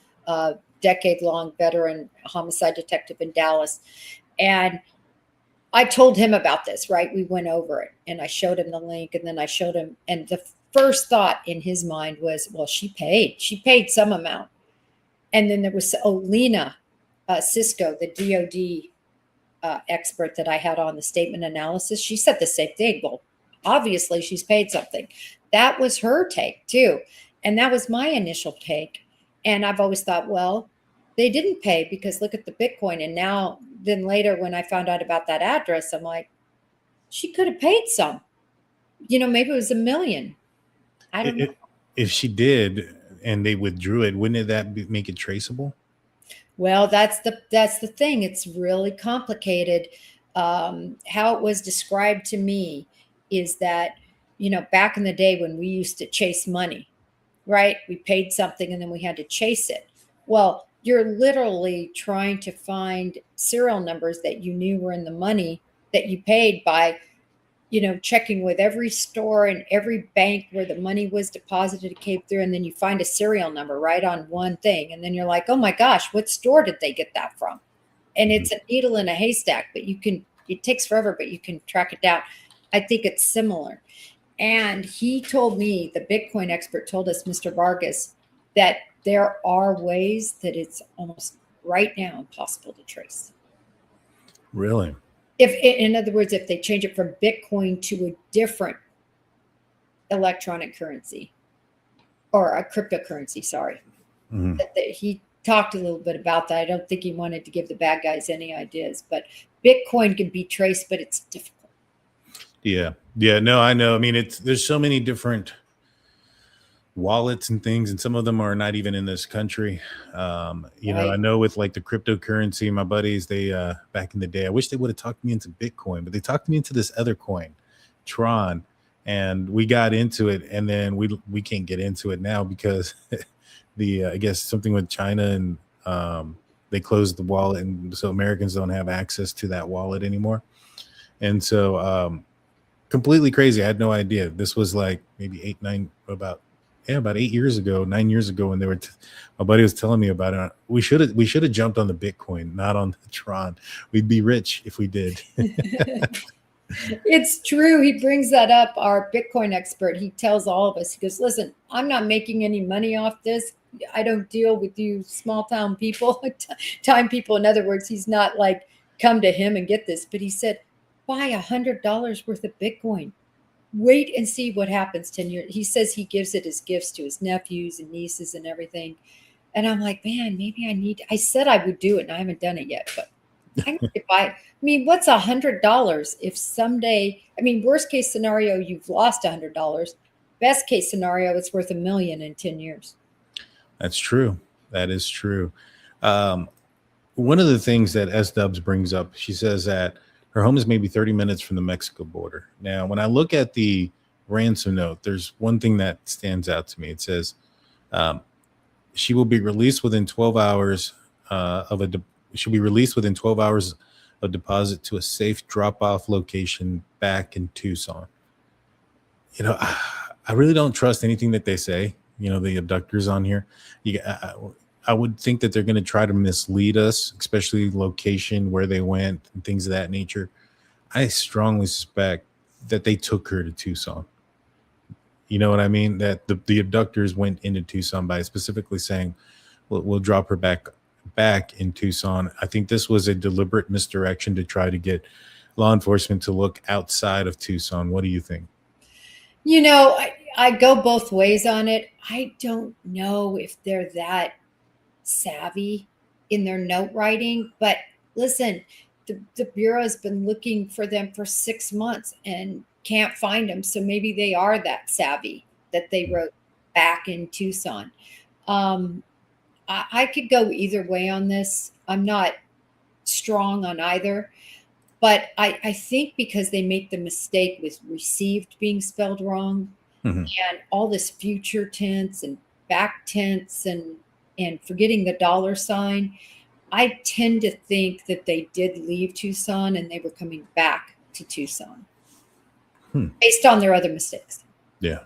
decade-long veteran homicide detective in Dallas. And I told him about this, right? We went over it, and I showed him the link, and then I showed him, and the first thought in his mind was, well, she paid some amount. And then there was Lena Cisco, the DOD expert that I had on the statement analysis. She said the same thing. Well, obviously she's paid something. That was her take too. And that was my initial take. And I've always thought, well, they didn't pay because look at the Bitcoin. And now, then later when I found out about that address, I'm like, she could have paid some, maybe it was $1 million. I don't know. If she did and they withdrew it, wouldn't that make it traceable? Well, that's the thing. It's really complicated. How it was described to me is that, back in the day when we used to chase money, right? We paid something and then we had to chase it. Well, you're literally trying to find serial numbers that you knew were in the money that you paid by, checking with every store and every bank where the money was deposited, came through, and then you find a serial number right on one thing. And then you're like, oh my gosh, what store did they get that from? And it's a needle in a haystack, but it takes forever, but you can track it down. I think it's similar. And he told me, the Bitcoin expert told us, Mr. Vargas, that there are ways that it's almost right now impossible to trace. Really? In other words, if they change it from Bitcoin to a different electronic currency or a cryptocurrency. Sorry. Mhm. He talked a little bit about that. I don't think he wanted to give the bad guys any ideas, but Bitcoin can be traced, but it's difficult. Yeah. Yeah. No, I know. I mean, there's so many different wallets and things, and some of them are not even in this country. You know, Right. I know with like the cryptocurrency, my buddies, they back in the day, I wish they would have talked me into Bitcoin, but they talked me into this other coin, Tron, and we got into it, and then we can't get into it now because the I guess something with China, and they closed the wallet, and so Americans don't have access to that wallet anymore. And so completely crazy. I had no idea. This was like maybe about 8 years ago, 9 years ago, when my buddy was telling me about it. We should have jumped on the Bitcoin, not on the Tron. We'd be rich if we did. It's true. He brings that up. Our Bitcoin expert, he tells all of us, he goes, listen, I'm not making any money off this. I don't deal with you small town people, time people. In other words, he's not like, come to him and get this. But he said, buy $100 worth of Bitcoin. Wait and see what happens 10 years. He says he gives it as gifts to his nephews and nieces and everything. And I'm like, man, maybe I said I would do it and I haven't done it yet, but I need to buy. I mean, what's $100 if someday, I mean, worst case scenario, you've lost $100. Best case scenario, it's worth $1 million in 10 years. That's true. That is true. One of the things that S Dubs brings up, she says that her home is maybe 30 minutes from the Mexico border. Now, when I look at the ransom note, there's one thing that stands out to me. It says she will be released within 12 hours she'll be released within 12 hours of deposit to a safe drop-off location back in Tucson. You know, I really don't trust anything that they say. You know, the abductors on here. I would think that they're going to try to mislead us, especially location, where they went, and things of that nature. I strongly suspect that they took her to Tucson. You know what I mean? That the abductors went into Tucson by specifically saying, we'll drop her back in Tucson. I think this was a deliberate misdirection to try to get law enforcement to look outside of Tucson. What do you think? You know, I go both ways on it. I don't know if they're that savvy in their note writing, but listen, the Bureau has been looking for them for 6 months and can't find them. So maybe they are that savvy that they wrote back in Tucson. I could go either way on this. I'm not strong on either, but I think because they make the mistake with received being spelled wrong, and all this future tense and back tense and forgetting the dollar sign, I tend to think that they did leave Tucson and they were coming back to Tucson based on their other mistakes. Yeah.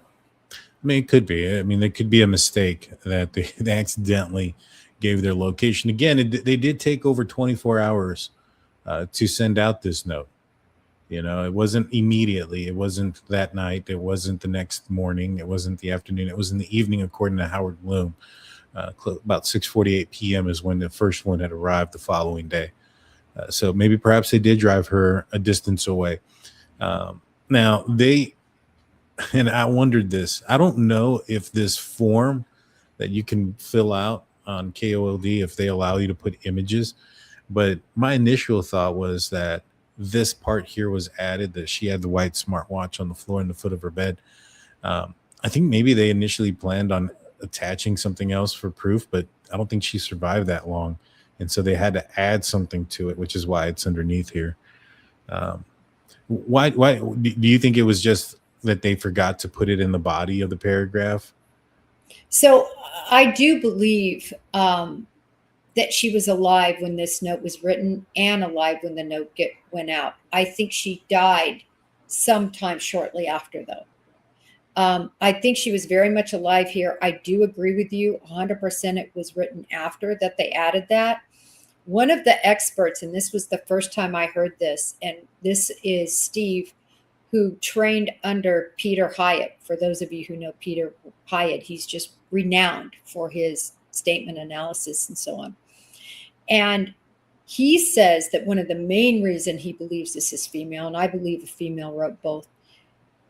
I mean, it could be. I mean, it could be a mistake that they accidentally gave their location. Again, they did take over 24 hours to send out this note. You know, it wasn't immediately. It wasn't that night. It wasn't the next morning. It wasn't the afternoon. It was in the evening, according to Howard Bloom. About 6:48 p.m. is when the first one had arrived the following day. So maybe perhaps they did drive her a distance away. Now, and I wondered this. I don't know if this form that you can fill out on KOLD, if they allow you to put images, but my initial thought was that this part here was added, that she had the white smartwatch on the floor in the foot of her bed. I think maybe they initially planned on attaching something else for proof, but I don't think she survived that long. And so they had to add something to it, which is why it's underneath here. Why do you think it was just that they forgot to put it in the body of the paragraph? So I do believe that she was alive when this note was written and alive when the note went out. I think she died sometime shortly after, though. I think she was very much alive here. I do agree with you 100%. It was written after that they added that. One of the experts, and this was the first time I heard this, and this is Steve, who trained under Peter Hyatt. For those of you who know Peter Hyatt, he's just renowned for his statement analysis and so on. And he says that one of the main reasons he believes this is female, and I believe the female wrote both,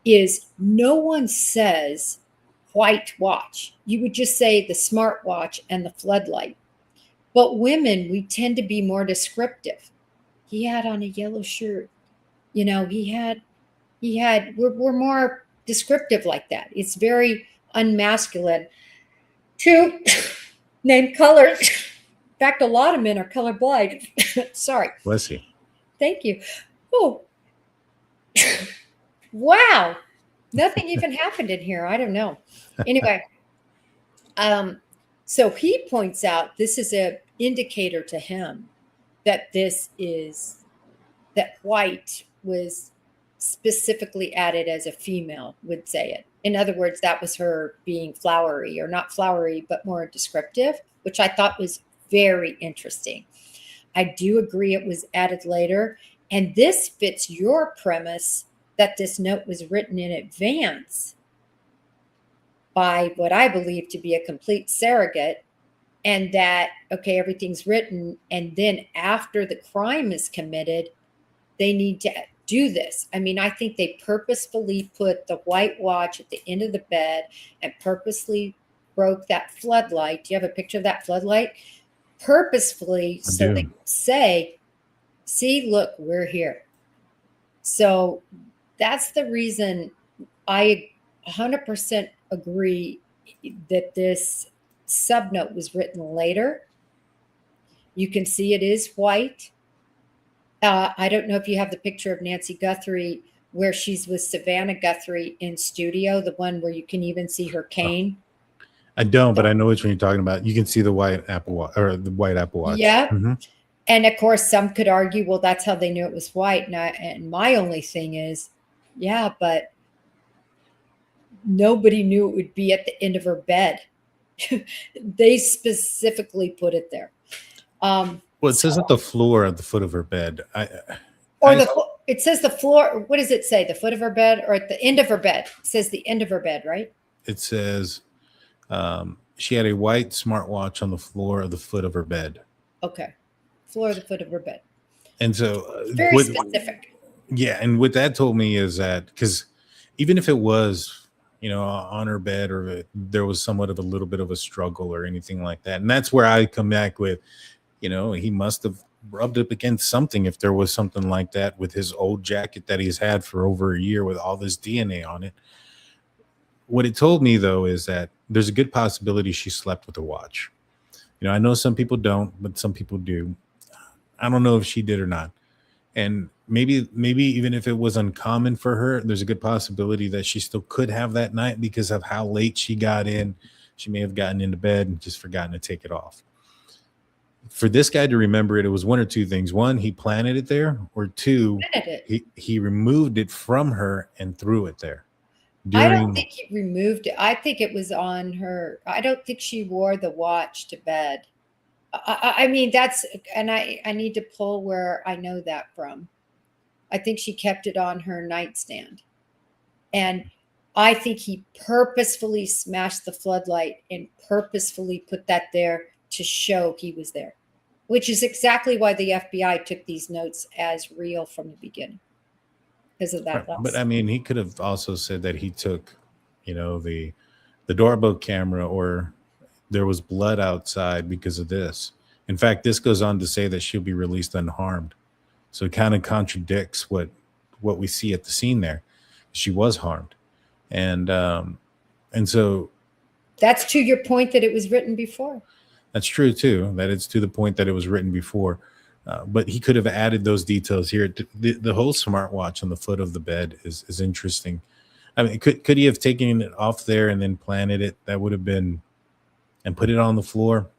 is no one says white watch. You would just say the smart watch and the floodlight. But women, we tend to be more descriptive. He had on a yellow shirt. You know, we're more descriptive like that. It's very unmasculine to name colors. In fact, a lot of men are colorblind. Sorry. Bless you. Thank you. Oh, wow. Nothing even happened in here. I don't know. Anyway, so he points out this is an indicator to him that that white was specifically added as a female would say it. In other words, that was her being flowery, or not flowery, but more descriptive, which I thought was very interesting. I do agree it was added later. And this fits your premise that this note was written in advance by what I believe to be a complete surrogate, and that, okay, everything's written, and then after the crime is committed, they need to do this. I mean, I think they purposefully put the white watch at the end of the bed and purposely broke that floodlight. Do you have a picture of that floodlight? Purposefully, so they say, see, look, we're here. So that's the reason I 100% agree that this subnote was written later. You can see it is white. I don't know if you have the picture of Nancy Guthrie where she's with Savannah Guthrie in studio, the one where you can even see her cane. I don't, but I know which one you're talking about. You can see the white Apple Watch, or the white Apple Watch. Yeah. Mm-hmm. And of course, some could argue, well, that's how they knew it was white. And my only thing is, yeah, but nobody knew it would be at the end of her bed. They specifically put it there. Well, it says at the floor at the foot of her bed. It says the floor. What does it say? The foot of her bed, or at the end of her bed? It says the end of her bed, right? It says she had a white smartwatch on the floor of the foot of her bed. Okay. Floor of the foot of her bed. And so very specific. Yeah. And what that told me is that, because even if it was, on her bed, or there was somewhat of a little bit of a struggle or anything like that. And that's where I come back with, he must have rubbed up against something if there was something like that with his old jacket that he's had for over a year with all this DNA on it. What it told me, though, is that there's a good possibility she slept with a watch. I know some people don't, but some people do. I don't know if she did or not. And maybe even if it was uncommon for her, there's a good possibility that she still could have that night because of how late she got in. She may have gotten into bed and just forgotten to take it off. For this guy to remember it, it was one or two things. One, he planted it there, or two, he removed it from her and threw it there. I don't think he removed it. I think it was on her. I don't think she wore the watch to bed. I mean, I need to pull where I know that from. I think she kept it on her nightstand. And I think he purposefully smashed the floodlight and purposefully put that there to show he was there, which is exactly why the FBI took these notes as real from the beginning. Because of that. But I mean, he could have also said that he took, the doorbell camera, or there was blood outside because of this. In fact, this goes on to say that she'll be released unharmed. So it kind of contradicts what we see at the scene there. She was harmed. And so that's to your point that it was written before. That's true too, that it's to the point that it was written before. But he could have added those details here. The whole smartwatch on the foot of the bed is interesting. I mean, could he have taken it off there and then planted it? That would have been, and put it on the floor.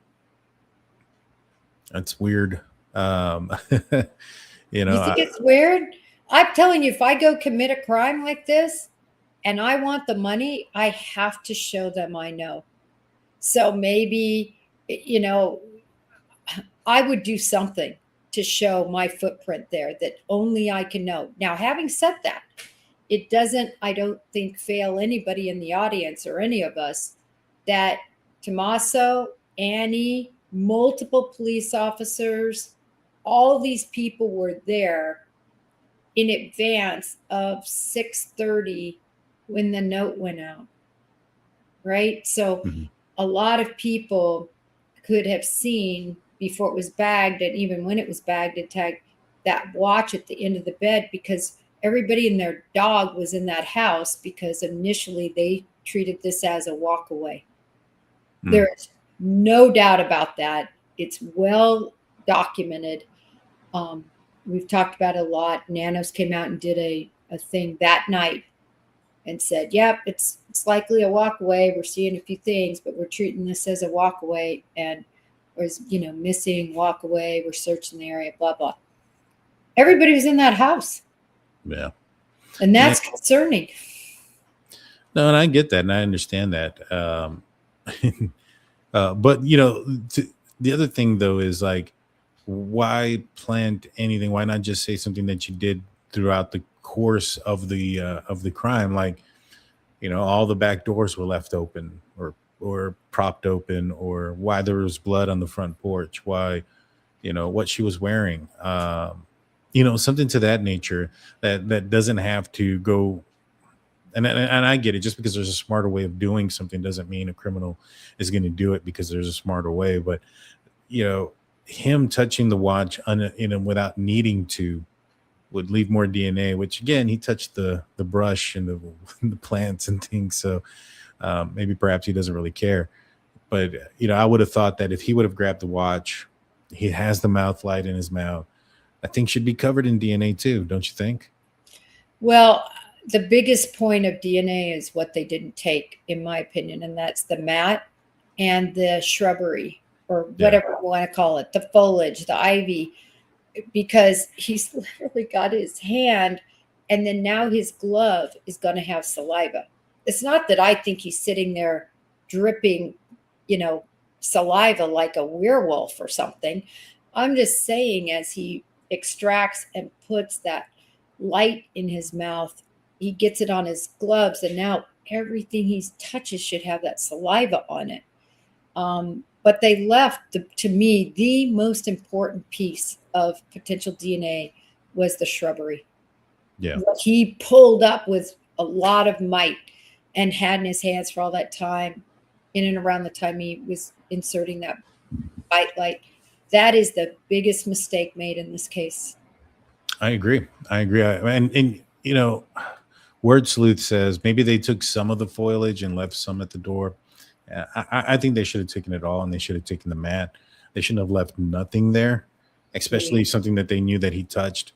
That's weird. You think it's weird? I'm telling you, if I go commit a crime like this and I want the money, I have to show them I know. So maybe, I would do something to show my footprint there that only I can know. Now, having said that, it doesn't, I don't think, fail anybody in the audience or any of us that Tommaso, Annie, multiple police officers, all these people were there in advance of 6:30 when the note went out, right? So Mhm. a lot of people could have seen before it was bagged, and even when it was bagged and tagged, that watch at the end of the bed, because everybody and their dog was in that house, because initially they treated this as a walk away. Mm. There's no doubt about that. It's well documented. We've talked about it a lot. Nanos came out and did a thing that night and said, yep, it's likely a walk away. We're seeing a few things, but we're treating this as a walk away, and was, missing, walk away. We're searching the area, blah, blah. Everybody was in that house. Yeah. And that's concerning. No, and I get that, and I understand that. But the other thing though is like, why plant anything? Why not just say something that you did throughout the course of the crime? Like, all the back doors were left open or propped open, or why there was blood on the front porch, why, what she was wearing, something to that nature that doesn't have to go. And I get it. Just because there's a smarter way of doing something doesn't mean a criminal is going to do it because there's a smarter way. But him touching the watch without needing to would leave more DNA. Which again, he touched the brush and the plants and things. So maybe perhaps he doesn't really care. But I would have thought that if he would have grabbed the watch, he has the mouth light in his mouth. I think should be covered in DNA too. Don't you think? Well, the biggest point of DNA is what they didn't take, in my opinion, and that's the mat and the shrubbery, or whatever you want to call it, the foliage, the ivy, because he's literally got his hand, and then now his glove is going to have saliva. It's not that I think he's sitting there dripping, saliva like a werewolf or something. I'm just saying, as he extracts and puts that light in his mouth, he gets it on his gloves, and now everything he touches should have that saliva on it. But they left, to me, the most important piece of potential DNA was the shrubbery. Yeah. What he pulled up with a lot of might and had in his hands for all that time, in and around the time he was inserting that bite light. That is the biggest mistake made in this case. I agree. And Word Sleuth says maybe they took some of the foliage and left some at the door. I think they should have taken it all, and they should have taken the mat. They shouldn't have left nothing there, especially something that they knew that he touched.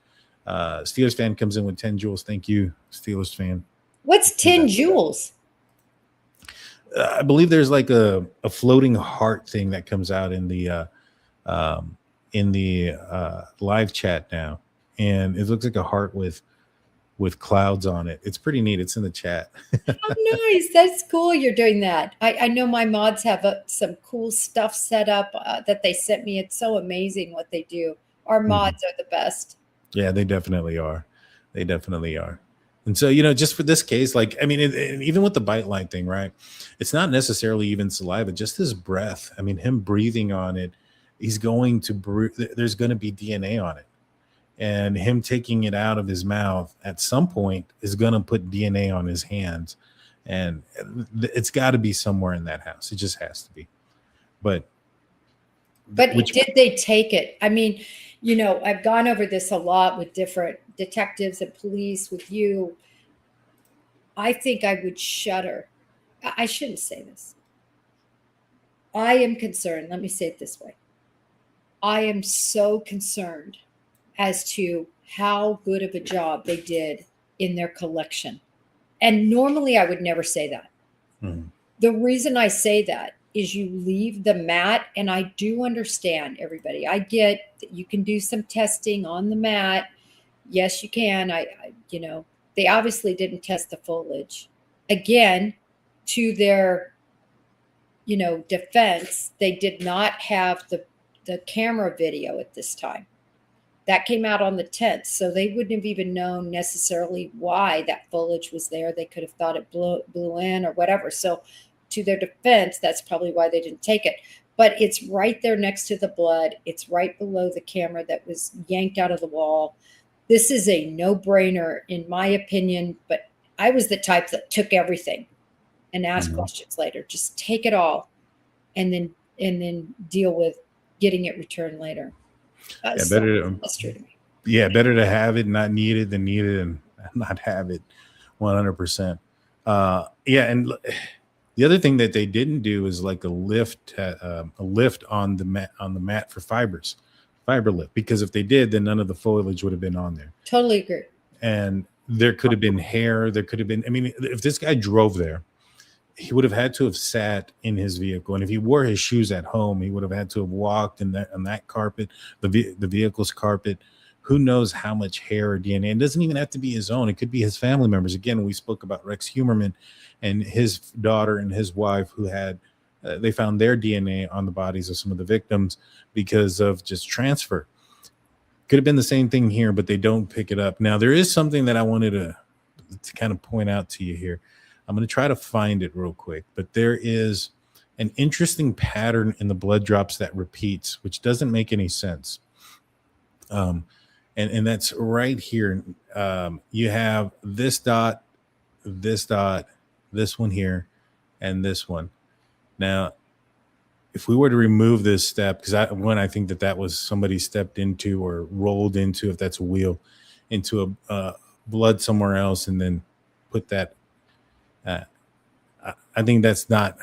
Steelers fan comes in with 10 jewels. Thank you, Steelers fan. What's 10 jewels? I believe there's like a floating heart thing that comes out in the live chat now, and it looks like a heart with clouds on it. It's pretty neat. It's in the chat. Oh, nice. That's cool. You're doing that. I know my mods have some cool stuff set up that they sent me. It's so amazing what they do. Our mods are the best. Yeah, they definitely are. They definitely are. And so, just for this case, like, I mean, even with the bite line thing, right? It's not necessarily even saliva, just his breath. I mean, him breathing on it, he's going to there's going to be DNA on it. And him taking it out of his mouth at some point is going to put DNA on his hands. And it's got to be somewhere in that house. It just has to be. But did they take it? I mean, I've gone over this a lot with different detectives and police, with you. I think I would shudder. I shouldn't say this. I am concerned. Let me say it this way. I am so concerned as to how good of a job they did in their collection. And normally I would never say that. The reason I say that is you leave the mat, and I do understand, everybody. I get that you can do some testing on the mat. Yes, you can. They obviously didn't test the foliage. Again, to their, defense, they did not have the camera video at this time. That came out on the 10th, so they wouldn't have even known necessarily why that foliage was there. They could have thought it blew in or whatever. So to their defense, that's probably why they didn't take it. But it's right there next to the blood. It's right below the camera that was yanked out of the wall. This is a no-brainer, in my opinion, but I was the type that took everything and asked questions later. Just take it all, and then deal with getting it returned later. Yeah, So that's true to me. Yeah, better to have it, not need it, than need it and not have it. 100%. Yeah, and the other thing that they didn't do is like a lift on the mat for fiber lift, because if they did, then none of the foliage would have been on there. Totally agree. And there could have been hair. There could have been. I mean, if this guy drove there, he would have had to have sat in his vehicle, and if he wore his shoes at home, he would have had to have walked on that carpet, the vehicle's carpet. Who knows how much hair or DNA? It doesn't even have to be his own. It could be his family members. Again, we spoke about Rex Humerman and his daughter and his wife, who had they found their DNA on the bodies of some of the victims because of just transfer. Could have been the same thing here, but they don't pick it up. Now, there is something that I wanted to kind of point out to you here. I'm going to try to find it real quick, but there is an interesting pattern in the blood drops that repeats, which doesn't make any sense. And that's right here. You have this dot, this one here, and this one. Now, if we were to remove this step, because I think that was somebody stepped into or rolled into, if that's a wheel, into a blood somewhere else, and then put that. I think that's not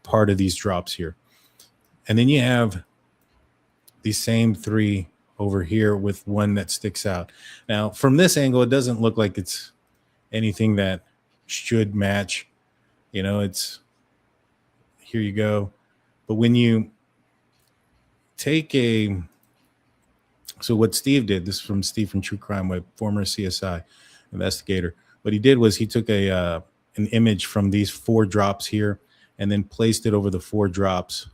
part of these drops here. And then you have these same three over here with one that sticks out. Now, from this angle, it doesn't look like it's anything that should match. You know, it's here you go. But when you take so what Steve did, this is from Steve from True Crime Web, former CSI investigator. What he did was he took an image from these 4 drops here and then placed it over the 4 drops,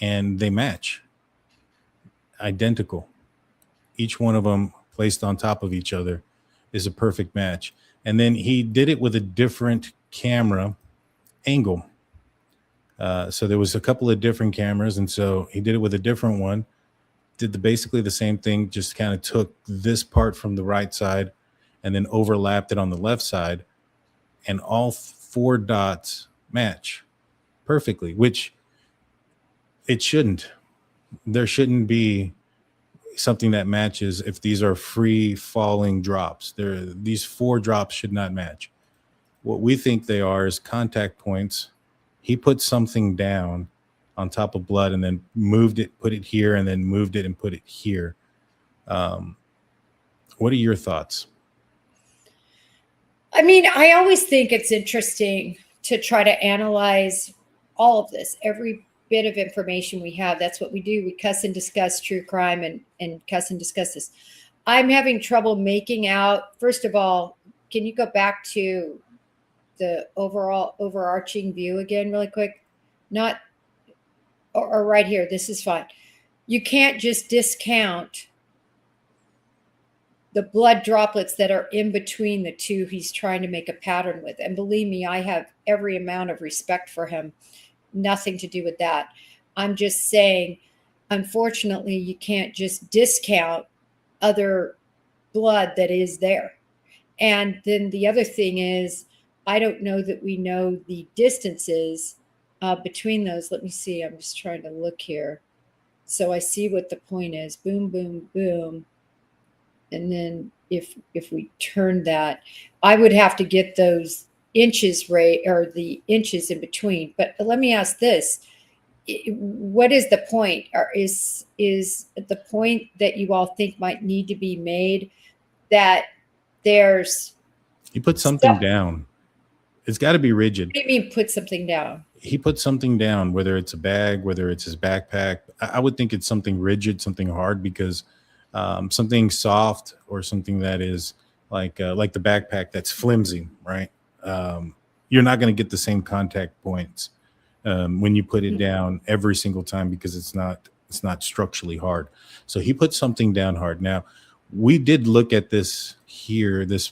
and they match. Identical. Each one of them placed on top of each other is a perfect match. And then he did it with a different camera angle. So there was a couple of different cameras, and so he did it with a different one, did basically the same thing, just kind of took this part from the right side and then overlapped it on the left side, and all 4 dots match perfectly, which it shouldn't. There shouldn't be something that matches if these are free falling drops. These 4 drops should not match. What we think they are is contact points. He put something down on top of blood and then moved it, put it here, and then moved it and put it here. What are your thoughts? I mean, I always think it's interesting to try to analyze all of this, every bit of information we have. That's what we do. We cuss and discuss true crime and cuss and discuss this. I'm having trouble making out, first of all, can you go back to the overall overarching view again really quick? Or right here, this is fine. You can't just discount the blood droplets that are in between the 2 he's trying to make a pattern with. And believe me, I have every amount of respect for him. Nothing to do with that. I'm just saying, unfortunately, you can't just discount other blood that is there. And then the other thing is, I don't know that we know the distances between those. Let me see. I'm just trying to look here. So I see what the point is. Boom, boom, boom. And then if we turn that, I would have to get those inches rate or the inches in between. But let me ask this. What is the point? Or is the point that you all think might need to be made that there's... He put something down. It's got to be rigid. What do you mean put something down? He put something down, whether it's a bag, whether it's his backpack. I would think it's something rigid, something hard, because something soft or something that is like the backpack that's flimsy, right? You're not going to get the same contact points when you put it down every single time, because it's not structurally hard. So he put something down hard. Now, we did look at this here, this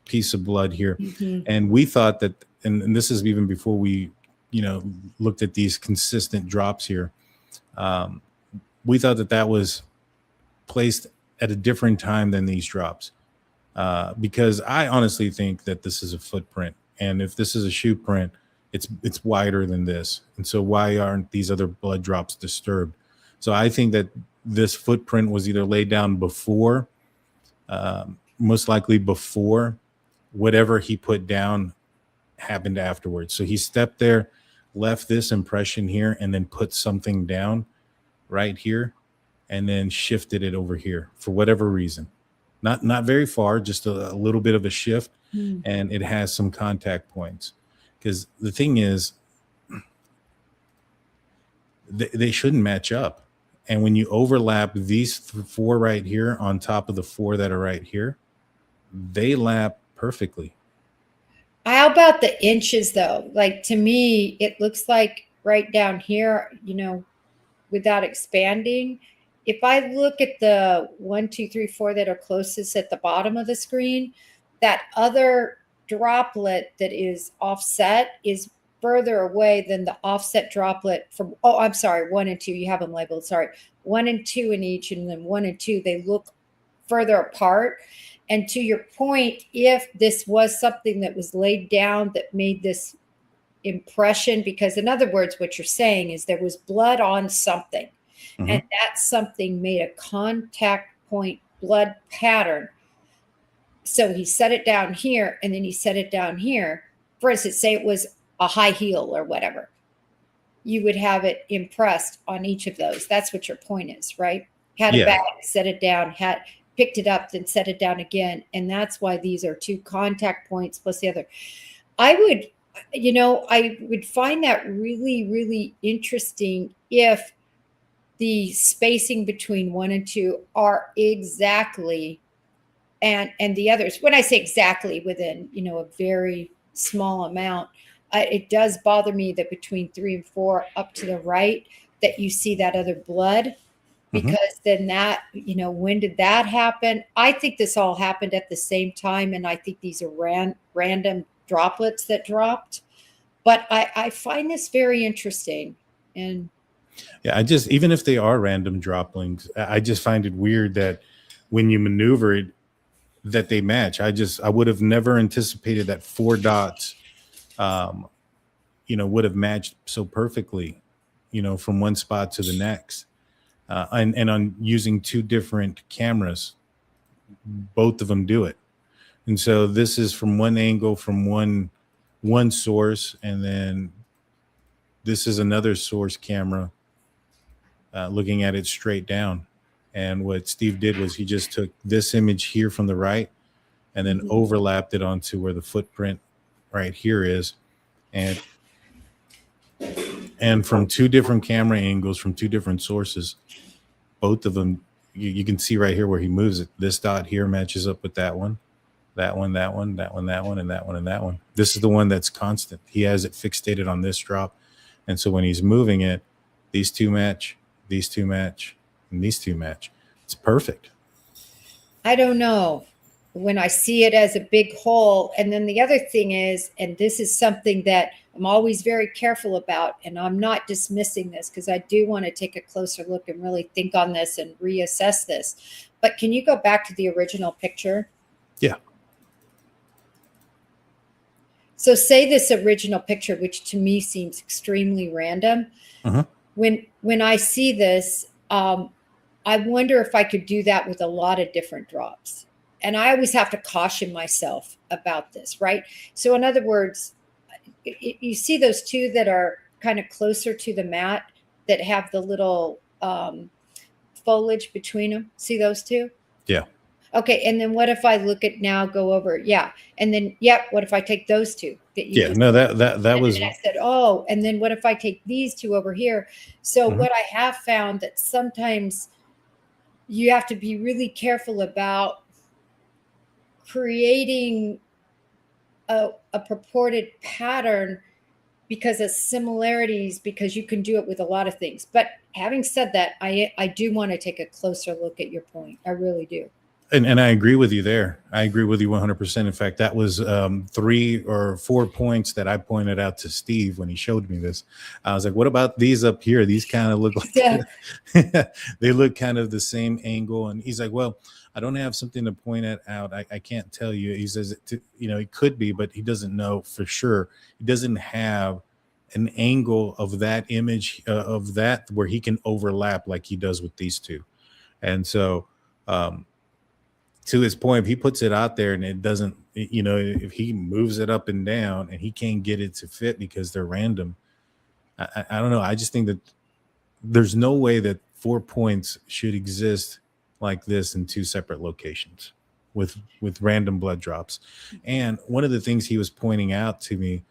piece of blood here, and we thought that, and this is even before we, looked at these consistent drops here. We thought that was placed at a different time than these drops. because I honestly think that this is a footprint, and if this is a shoe print, it's wider than this, and so why aren't these other blood drops disturbed? So I think that this footprint was either laid down before, most likely before whatever he put down happened afterwards. So he stepped there, left this impression here, and then put something down right here, and then shifted it over here for whatever reason. Not very far, just a little bit of a shift, and it has some contact points. Because the thing is, they shouldn't match up. And when you overlap these four right here on top of the four that are right here, they lap perfectly. How about the inches though? Like to me, it looks like right down here, without expanding. If I look at the 1, 2, 3, 4 that are closest at the bottom of the screen, that other droplet that is offset is further away than the offset droplet from, I'm sorry, 1 and 2, you have them labeled, sorry, 1 and 2 in each, and then 1 and 2, they look further apart. And to your point, if this was something that was laid down that made this impression, because in other words, what you're saying is there was blood on something, and that something made a contact point blood pattern. So he set it down here, and then he set it down here. For instance, say it was a high heel or whatever. You would have it impressed on each of those. That's what your point is, right? Had it back, set it down, picked it up, then set it down again. And that's why these are 2 contact points plus the other. I would find that really, really interesting if the spacing between 1 and 2 are exactly, and the others, when I say exactly within, a very small amount, it does bother me that between 3 and 4 up to the right, that you see that other blood, because then that, when did that happen? I think this all happened at the same time. And I think these are random droplets that dropped, but I find this very interesting. And yeah, even if they are random droplings, I just find it weird that when you maneuver it, that they match. I would have never anticipated that 4 dots, would have matched so perfectly, from one spot to the next. And on using 2 different cameras, both of them do it. And so this is from one angle, from one source, and then this is another source camera looking at it straight down. And what Steve did was he just took this image here from the right and then overlapped it onto where the footprint right here is. And from 2 different camera angles, from 2 different sources, both of them, you can see right here where he moves it. This dot here matches up with that one, that one, that one, that one, that one, and that one, and that one. This is the one that's constant. He has it fixated on this drop. And so when he's moving it, these 2 match, these 2 match, and these 2 match. It's perfect. I don't know. When I see it as a big hole. And then the other thing is, and this is something that I'm always very careful about, and I'm not dismissing this because I do want to take a closer look and really think on this and reassess this. But can you go back to the original picture? Yeah. So say this original picture, which to me seems extremely random. When I see this, I wonder if I could do that with a lot of different drops. And I always have to caution myself about this, right? So in other words, you see those 2 that are kind of closer to the mat that have the little foliage between them. See those 2? Yeah. Okay. And then what if I look at now, go over? Yeah. And then, what if I take those 2? That was. And I said, and then what if I take these 2 over here? So what I have found that sometimes you have to be really careful about creating a purported pattern because of similarities, because you can do it with a lot of things. But having said that, I do want to take a closer look at your point. I really do. And I agree with you there. I agree with you 100%. In fact, that was 3 or 4 points that I pointed out to Steve when he showed me this. I was like, what about these up here? These kind of look like they look kind of the same angle. And he's like, well, I don't have something to point it out. I can't tell you. He says, it could be, but he doesn't know for sure. He doesn't have an angle of that image of that where he can overlap like he does with these two. And so, to his point, if he puts it out there and it doesn't, if he moves it up and down and he can't get it to fit because they're random, I don't know. I just think that there's no way that 4 points should exist like this in 2 separate locations with random blood drops. And one of the things he was pointing out to me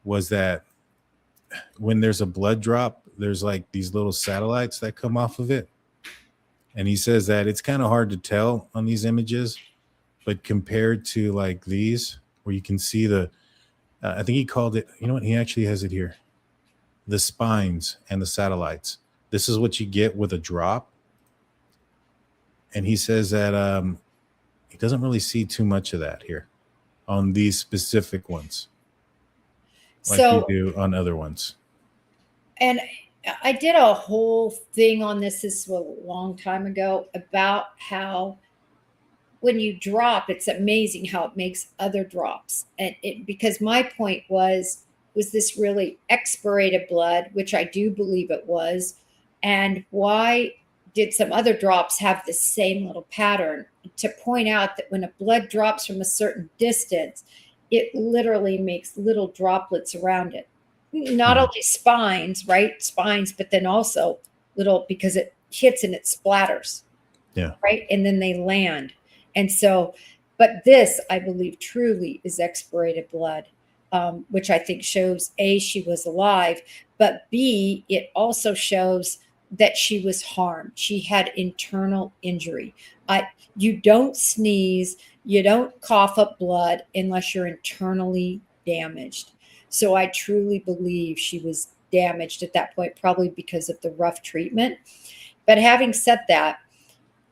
was that when there's a blood drop, there's like these little satellites that come off of it. And he says that it's kind of hard to tell on these images, but compared to like these, where you can see I think he called it, you know what? He actually has it here. The spines and the satellites. This is what you get with a drop. And he says that he doesn't really see too much of that here on these specific ones, like you do on other ones. And I did a whole thing on this a long time ago about how when you drop, it's amazing how it makes other drops. And because my point was this really expirated blood, which I do believe it was, and why did some other drops have the same little pattern? To point out that when a blood drops from a certain distance, it literally makes little droplets around it. Not only spines, right? Spines, but then also little, because it hits and it splatters. Yeah. Right. And then they land. And so, but this, I believe, truly is expirated blood, which I think shows A, she was alive, but B, it also shows that she was harmed. She had internal injury. You don't sneeze, you don't cough up blood unless you're internally damaged. So I truly believe she was damaged at that point, probably because of the rough treatment. But having said that,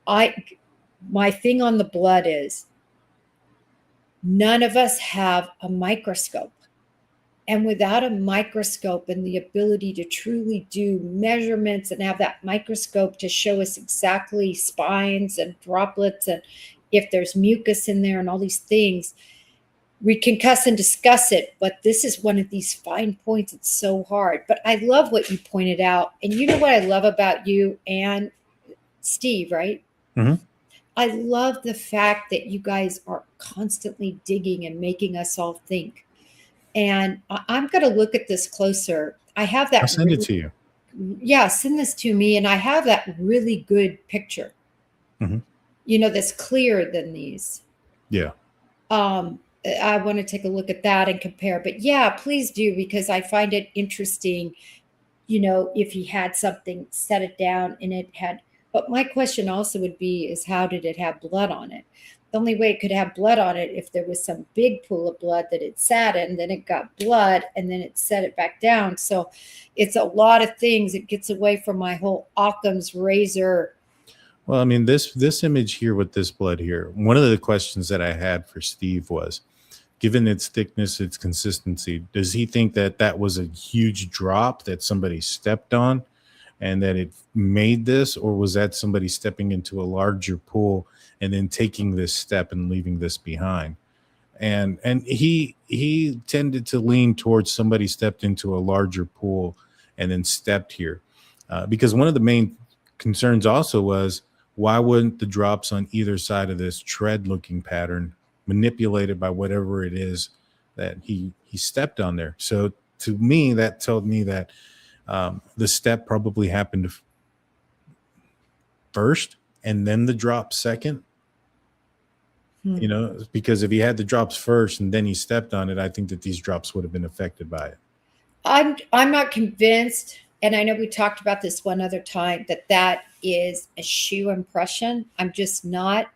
my thing on the blood is none of us have a microscope. And without a microscope and the ability to truly do measurements and have that microscope to show us exactly spines and droplets and if there's mucus in there and all these things, we can cuss and discuss it, but this is one of these fine points. It's so hard. But I love what you pointed out. And you know what I love about you and Steve, right? Mm-hmm. I love the fact that you guys are constantly digging and making us all think. And I'm going to look at this closer. I have that. I'll send it to you. Yeah, send this to me. And I have that really good picture, that's clearer than these. Yeah. I want to take a look at that and compare. But yeah, please do, because I find it interesting, if he had something, set it down and it had. But my question also would be is how did it have blood on it? The only way it could have blood on it if there was some big pool of blood that it sat in, then it got blood and then it set it back down. So it's a lot of things. It gets away from my whole Occam's razor. Well, I mean, this image here with this blood here, one of the questions that I had for Steve was, given its thickness, its consistency, does he think that was a huge drop that somebody stepped on and that it made this, or was that somebody stepping into a larger pool and then taking this step and leaving this behind? And he tended to lean towards somebody stepped into a larger pool and then stepped here, because one of the main concerns also was, why wouldn't the drops on either side of this tread-looking pattern manipulated by whatever it is that he stepped on there? So to me, that told me that the step probably happened first and then the drop second. Because if he had the drops first and then he stepped on it, I think that these drops would have been affected by it. I'm not convinced, and I know we talked about this one other time, that is a shoe impression. I'm just not,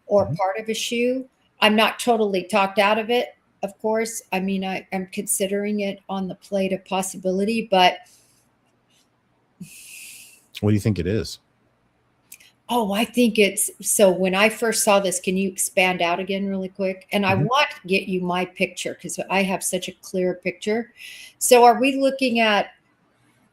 or part of a shoe. I'm not totally talked out of it, of course. I mean, I'm considering it on the plate of possibility, but what do you think it is? Oh, I think it's so. When I first saw this, can you expand out again really quick? And I want to get you my picture because I have such a clear picture. So are we looking at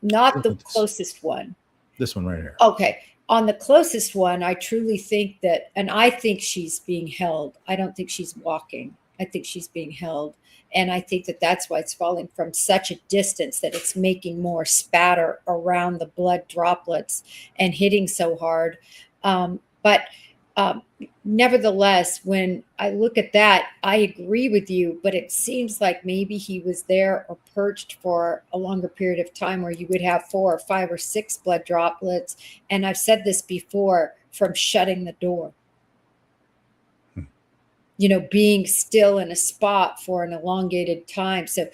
not the closest one? This one right here. Okay. On the closest one, I truly think that, and I think she's being held. I don't think she's walking. I think she's being held. And I think that that's why it's falling from such a distance that it's making more spatter around the blood droplets and hitting so hard. But nevertheless, when I look at that, I agree with you, but it seems like maybe he was there or perched for a longer period of time where you would have 4 or 5 or 6 blood droplets. And I've said this before, from shutting the door. Being still in a spot for an elongated time. So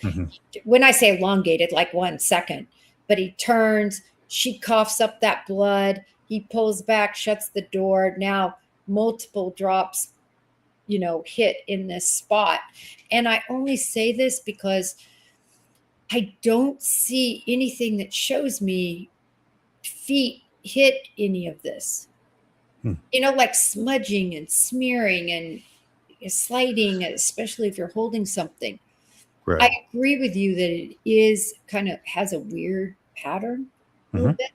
when I say elongated, like 1 second, but he turns, she coughs up that blood, he pulls back, shuts the door. Now multiple drops, hit in this spot. And I only say this because I don't see anything that shows me feet hit any of this. Like smudging and smearing and sliding, especially if you're holding something. Right. I agree with you that it is kind of has a weird pattern a little bit.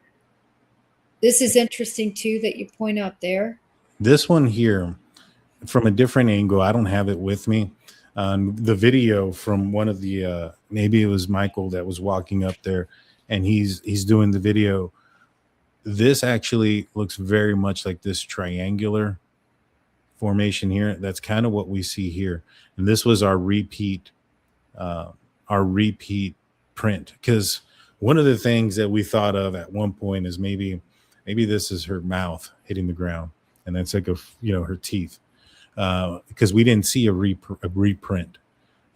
This is interesting too that you point out there. This one here, from a different angle, I don't have it with me. The video from one of the maybe it was Michael that was walking up there, and he's doing the video. This actually looks very much like this triangular formation here. That's kind of what we see here, and this was our repeat print. Because one of the things that we thought of at one point is maybe this is her mouth hitting the ground, and that's like her teeth, because we didn't see a reprint.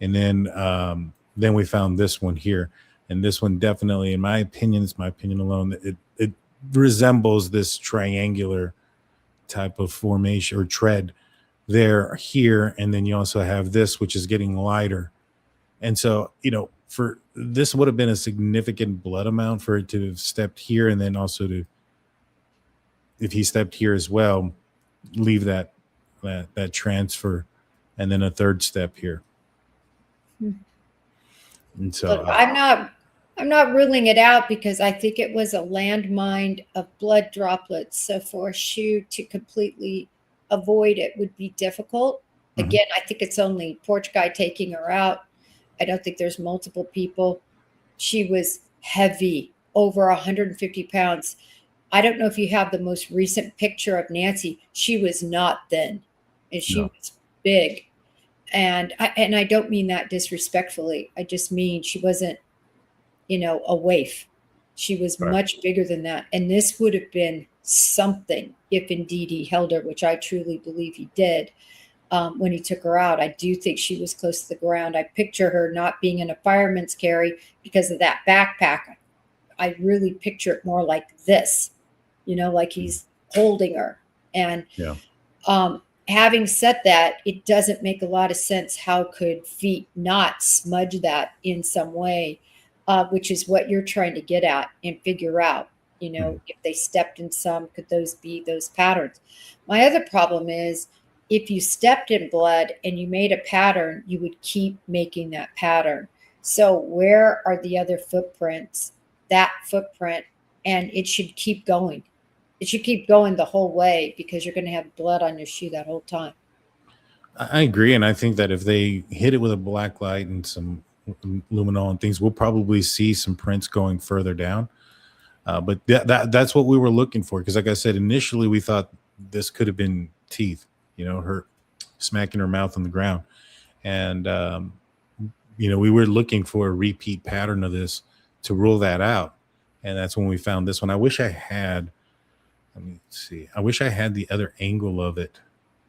And then we found this one here, and this one definitely, in my opinion, it's my opinion alone, it resembles this triangular type of formation or tread there here. And then you also have this, which is getting lighter. And so, for this would have been a significant blood amount for it to have stepped here, and then also if he stepped here as well, leave that transfer, and then a third step here. And so I'm not ruling it out, because I think it was a landmine of blood droplets. So for a shoe to completely avoid it would be difficult. Again, I think it's only porch guy taking her out. I don't think there's multiple people. She was heavy, over 150 pounds. I don't know if you have the most recent picture of Nancy. She was not thin, and she was big. And I don't mean that disrespectfully. I just mean she wasn't, a waif. She was much bigger than that. And this would have been something if indeed he held her, which I truly believe he did. When he took her out, I do think she was close to the ground. I picture her not being in a fireman's carry because of that backpack. I really picture it more like this, like he's holding her. And having said that, it doesn't make a lot of sense. How could feet not smudge that in some way, which is what you're trying to get at and figure out, if they stepped in some, could those be those patterns? My other problem is, if you stepped in blood and you made a pattern, you would keep making that pattern. So where are the other footprints, that footprint? And it should keep going. It should keep going the whole way, because you're going to have blood on your shoe that whole time. I agree. And I think that if they hit it with a black light and some luminol and things, we'll probably see some prints going further down. But that's what we were looking for. Because like I said, initially we thought this could have been teeth, her smacking her mouth on the ground. And, we were looking for a repeat pattern of this to rule that out. And that's when we found this one. I wish I had, let me see. I wish I had the other angle of it.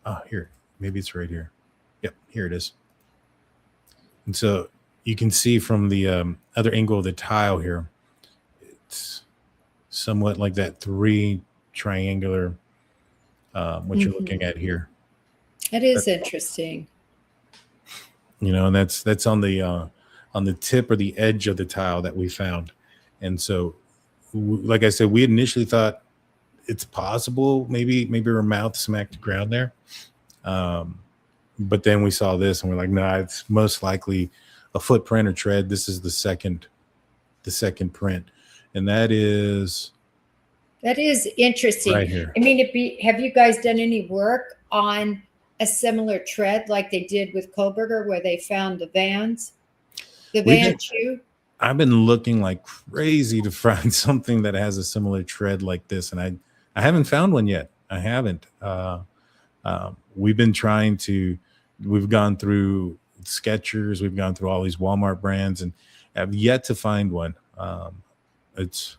Oh, here, maybe it's right here. Yep, here it is. And so you can see from the other angle of the tile here, it's somewhat like that 3 triangular, what you're looking at here. It is interesting. And that's on the tip or the edge of the tile that we found. And so, like I said, we initially thought it's possible maybe her mouth smacked the ground there. But then we saw this and we're like, nah, it's most likely a footprint or tread. This is the second print, and that is interesting. right here. I mean, have you guys done any work on a similar tread like they did with Koberger, where they found the van shoe? I've been looking like crazy to find something that has a similar tread like this, and I haven't found one yet. I haven't. We've been trying to. We've gone through Skechers, we've gone through all these Walmart brands, and have yet to find one. It's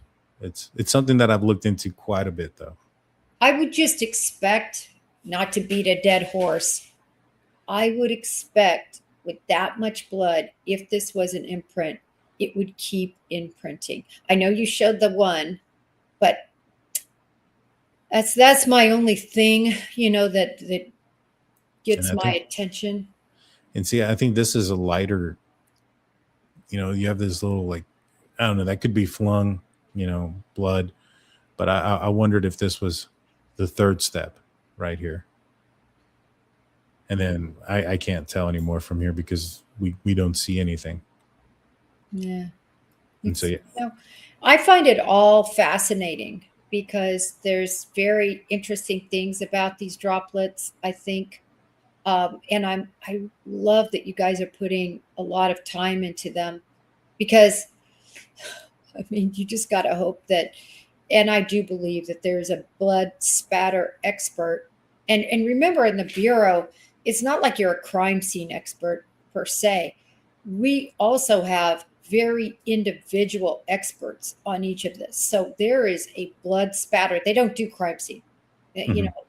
something that I've looked into quite a bit, though. I would just expect, not to beat a dead horse, I would expect with that much blood, if this was an imprint, it would keep imprinting. I know you showed the one, but that's my only thing, that gets my attention. And see, I think this is a lighter, you have this little, like, I don't know, that could be flung, blood. But I wondered if this was the third step right here. And then I can't tell anymore from here because we don't see anything. Yeah. And so, yeah. I find it all fascinating because there's very interesting things about these droplets, I think. And I love that you guys are putting a lot of time into them, because I mean, you just got to hope that, and I do believe that there's a blood spatter expert. And remember, in the Bureau, it's not like you're a crime scene expert per se. We also have very individual experts on each of this. So there is a blood spatter. They don't do crime scene,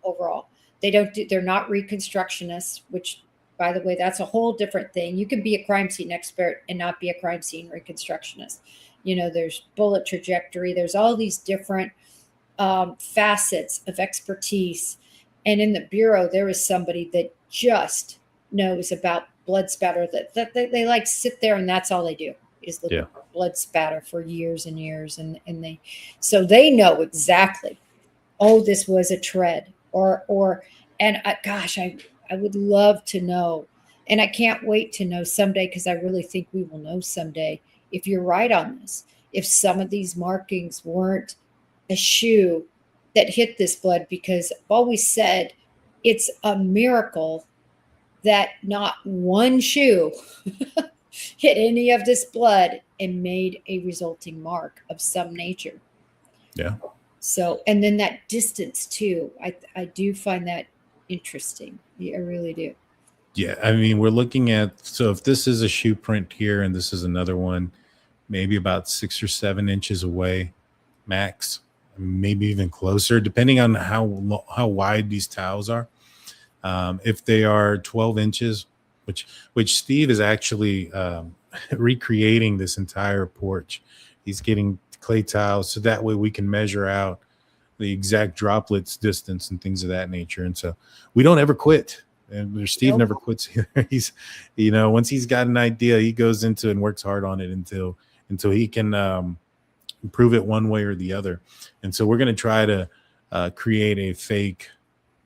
overall. They're not reconstructionists, which, by the way, that's a whole different thing. You can be a crime scene expert and not be a crime scene reconstructionist. There's bullet trajectory. There's all these different facets of expertise. And in the Bureau, there is somebody that just knows about blood spatter, that they like sit there and that's all they do is look at blood spatter for years and years. And they know exactly, oh, this was a tread. I would love to know, and I can't wait to know someday, because I really think we will know someday if you're right on this, if some of these markings weren't a shoe that hit this blood, because I've always said it's a miracle that not one shoe hit any of this blood and made a resulting mark of some nature. Yeah. So, and then that distance too, I do find that interesting. Yeah, I really do. Yeah. I mean, we're looking at, so if this is a shoe print here and this is another one, maybe about 6 or 7 inches away, max, maybe even closer, depending on how wide these towels are. If they are 12 inches, which Steve is actually recreating this entire porch. He's getting clay tiles so that way we can measure out the exact droplets distance and things of that nature. And so we don't ever quit. And Steve never quits here. He's, once he's got an idea, he goes into and works hard on it until he can prove it one way or the other. And so we're going to try to create a fake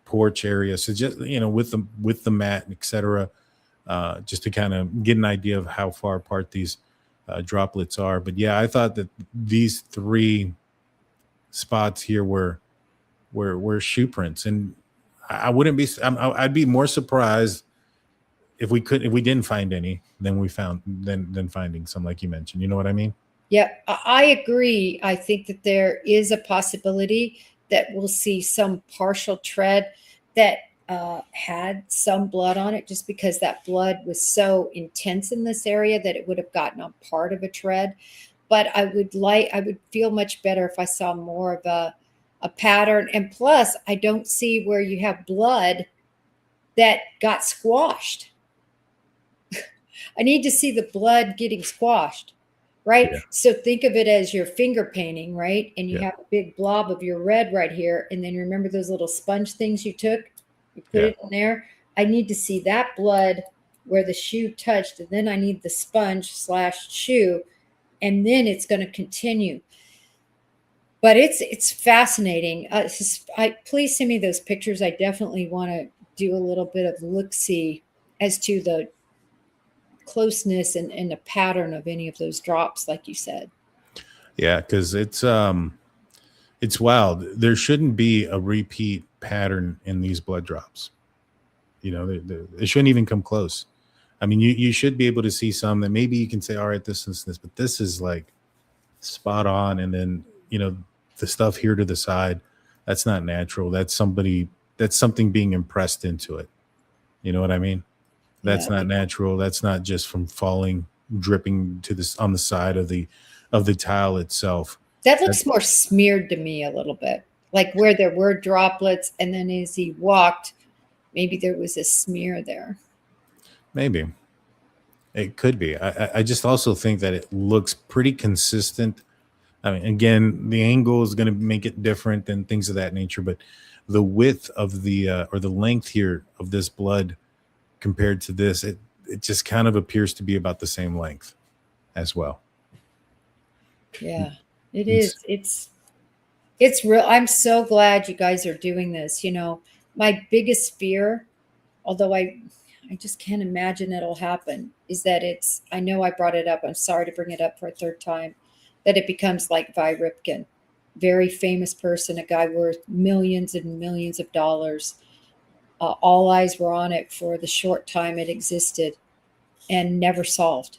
porch area. So just, with the mat, et cetera, just to kind of get an idea of how far apart these droplets are. But yeah, I thought that these 3 spots here were shoe prints, and I'd be more surprised if we didn't find any than finding some, like you mentioned. You know what I mean? Yeah, I agree. I think that there is a possibility that we'll see some partial tread that had some blood on it, just because that blood was so intense in this area that it would have gotten on part of a tread. But I would feel much better if I saw more of a pattern. And plus, I don't see where you have blood that got squashed. I need to see the blood getting squashed, right? Yeah. So think of it as your finger painting, right? And you have a big blob of your red right here. And then remember those little sponge things you took? You put it in there. I need to see that blood where the shoe touched, and then I need the sponge /shoe, and then it's going to continue. But it's fascinating. Please send me those pictures. I definitely want to do a little bit of look-see as to the closeness and the pattern of any of those drops, like you said. Yeah, because it's wild. There shouldn't be a repeat pattern in these blood drops. It shouldn't even come close. I mean, you should be able to see some that maybe you can say, all right, this is this, but this is like spot on. And then, the stuff here to the side, that's not natural. That's something being impressed into it. You know what I mean? That's not natural. That's not just from falling, dripping to this on the side of the tile itself. That looks more smeared to me a little bit, like where there were droplets, and then as he walked, maybe there was a smear there. Maybe it could be. I just also think that it looks pretty consistent. I mean, again, the angle is going to make it different and things of that nature, but the width of the or the length here of this blood compared to this, it just kind of appears to be about the same length as well. Yeah, it is. It's real. I'm so glad you guys are doing this. My biggest fear, although I just can't imagine it'll happen, is that I know I brought it up. I'm sorry to bring it up for a third time, that it becomes like Vi Ripken, very famous person, a guy worth millions and millions of dollars. All eyes were on it for the short time it existed and never solved,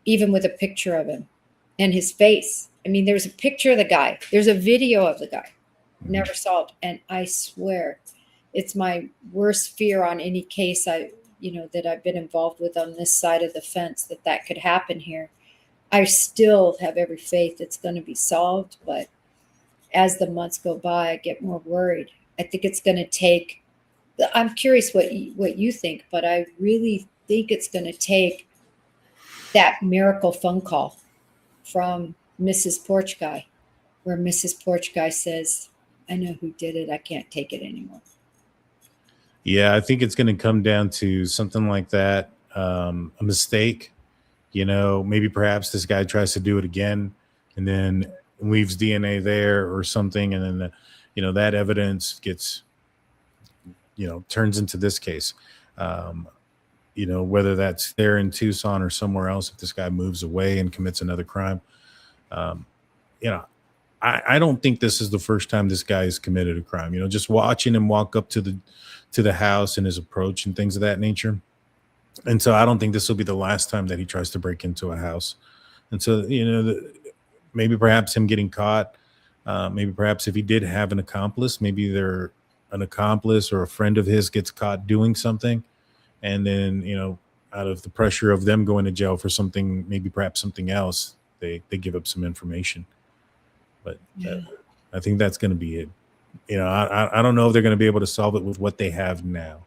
even with a picture of him and his face. I mean, there's a picture of the guy. There's a video of the guy. Never solved. And I swear it's my worst fear on any case that I've been involved with on this side of the fence, that could happen here. I still have every faith it's going to be solved, but as the months go by, I get more worried. I think it's going to take, I'm curious what you think, but I really think it's going to take that miracle phone call from Mrs. Porch Guy, where Mrs. Porch Guy says, I know who did it. I can't take it anymore. Yeah, I think it's going to come down to something like that. A mistake, maybe perhaps this guy tries to do it again and then leaves DNA there or something. And then, that evidence gets, turns into this case. Whether that's there in Tucson or somewhere else, if this guy moves away and commits another crime. I don't think this is the first time this guy has committed a crime. Just watching him walk up to the house and his approach and things of that nature. And so I don't think this will be the last time that he tries to break into a house. And so, maybe perhaps him getting caught, maybe perhaps if he did have an accomplice, maybe an accomplice or a friend of his gets caught doing something. And then, out of the pressure of them going to jail for something, maybe perhaps something else, they give up some information. But I think that's going to be it. I don't know if they're going to be able to solve it with what they have now.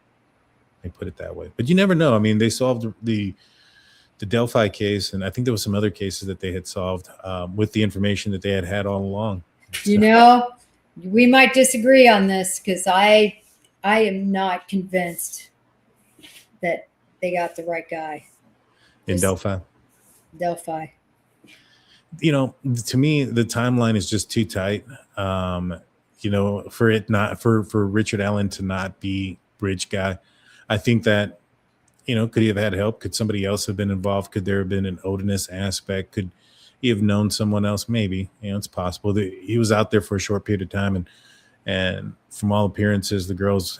They put it that way, but you never know. I mean, they solved the Delphi case, and I think there was some other cases that they had solved with the information that they had all along. So. We might disagree on this because I am not convinced that they got the right guy In Delphi. To me, the timeline is just too tight. For Richard Allen to not be Bridge Guy. I think that, could he have had help? Could somebody else have been involved? Could there have been an Odinist aspect? Could he have known someone else? Maybe, it's possible. He was out there for a short period of time, and from all appearances, the girls,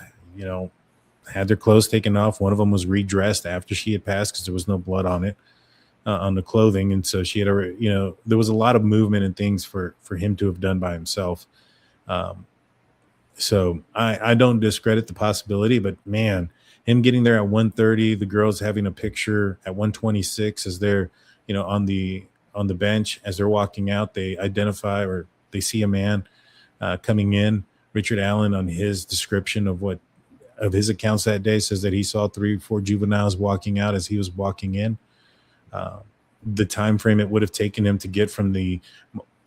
had their clothes taken off. One of them was redressed after she had passed because there was no blood on it, on the clothing, and so she had already, there was a lot of movement and things for him to have done by himself. So I don't discredit the possibility, but man, him getting there at 1:30, the girls having a picture at 1:26 as they're, on the bench as they're walking out, they identify or they see a man coming in. Richard Allen, on his description of his accounts that day, says that he saw 3 or 4 juveniles walking out as he was walking in. The time frame it would have taken him to get from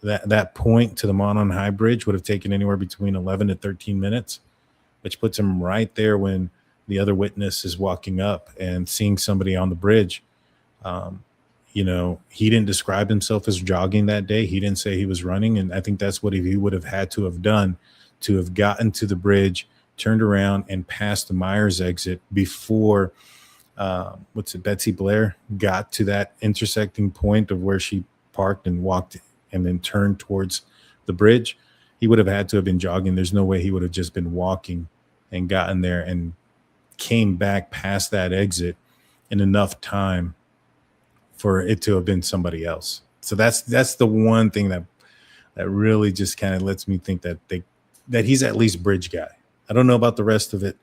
that point to the Monon High Bridge would have taken anywhere between 11 to 13 minutes, which puts him right there when the other witness is walking up and seeing somebody on the bridge. he didn't describe himself as jogging that day. He didn't say he was running. And I think that's what he would have had to have done, to have gotten to the bridge, turned around and passed the Myers exit before Betsy Blair got to that intersecting point of where she parked and walked and then turned towards the bridge. He would have had to have been jogging. There's no way he would have just been walking and gotten there and came back past that exit in enough time for it to have been somebody else. So that's the one thing that really just kind of lets me think that he's at least bridge guy. I don't know about the rest of it,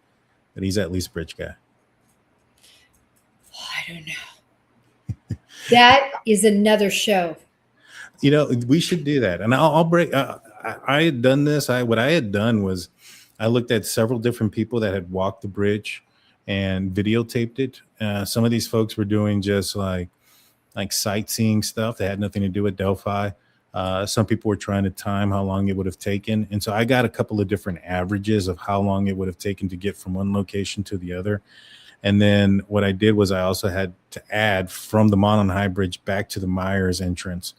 but he's at least bridge guy. I don't know. That is another show. We should do that. And I'll break. I had done this. What I had done was I looked at several different people that had walked the bridge and videotaped it. Some of these folks were doing just like sightseeing stuff that had nothing to do with Delphi. Some people were trying to time how long it would have taken. And so I got a couple of different averages of how long it would have taken to get from one location to the other. And then what I did was I also had to add from the Monon High Bridge back to the Myers entrance,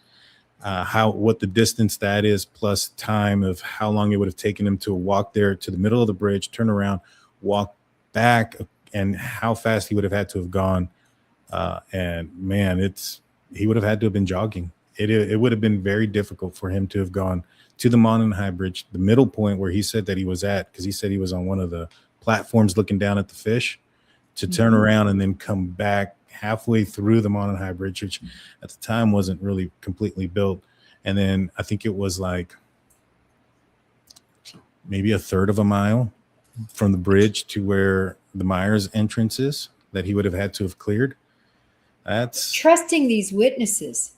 what the distance that is, plus time of how long it would have taken him to walk there to the middle of the bridge, turn around, walk back, and how fast he would have had to have gone. And man, he would have had to have been jogging. It would have been very difficult for him to have gone to the Monon High Bridge, the middle point where he said that he was at, because he said he was on one of the platforms looking down at the fish, to turn around and then come back halfway through the Monon High Bridge, which at the time wasn't really completely built. And then I think it was like maybe a third of a mile from the bridge to where the Myers entrance is that he would have had to have cleared. That's trusting these witnesses.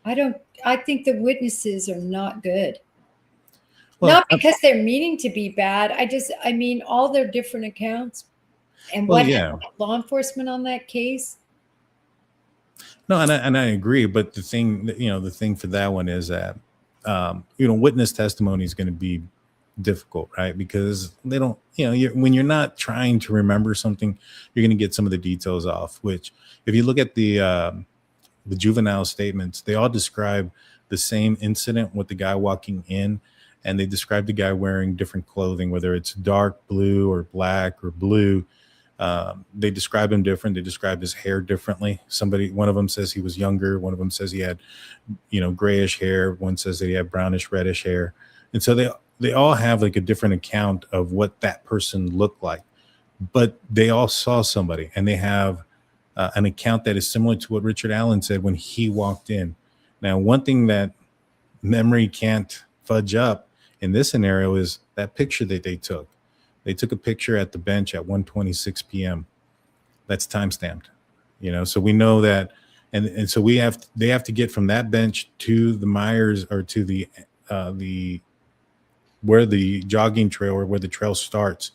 I think the witnesses are not good. Well, not because they're meaning to be bad. I mean, all their different accounts and what happened with law enforcement on that case. No, and I agree. But the thing for that one is that, witness testimony is going to be difficult, right? Because they don't, when you're not trying to remember something, you're going to get some of the details off, which if you look at the juvenile statements, they all describe the same incident with the guy walking in, and they describe the guy wearing different clothing, whether it's dark blue or black or blue. They describe him different. They describe his hair differently. One of them says he was younger. One of them says he had, grayish hair. One says that he had brownish, reddish hair. And so they all have like a different account of what that person looked like, but they all saw somebody, and they have an account that is similar to what Richard Allen said when he walked in. Now, one thing that memory can't fudge up in this scenario is that picture that they took. They took a picture at the bench at 1:26 p.m. That's timestamped, so we know that. And so they have to get from that bench to the Myers, or to the where the jogging trail, or where the trail starts.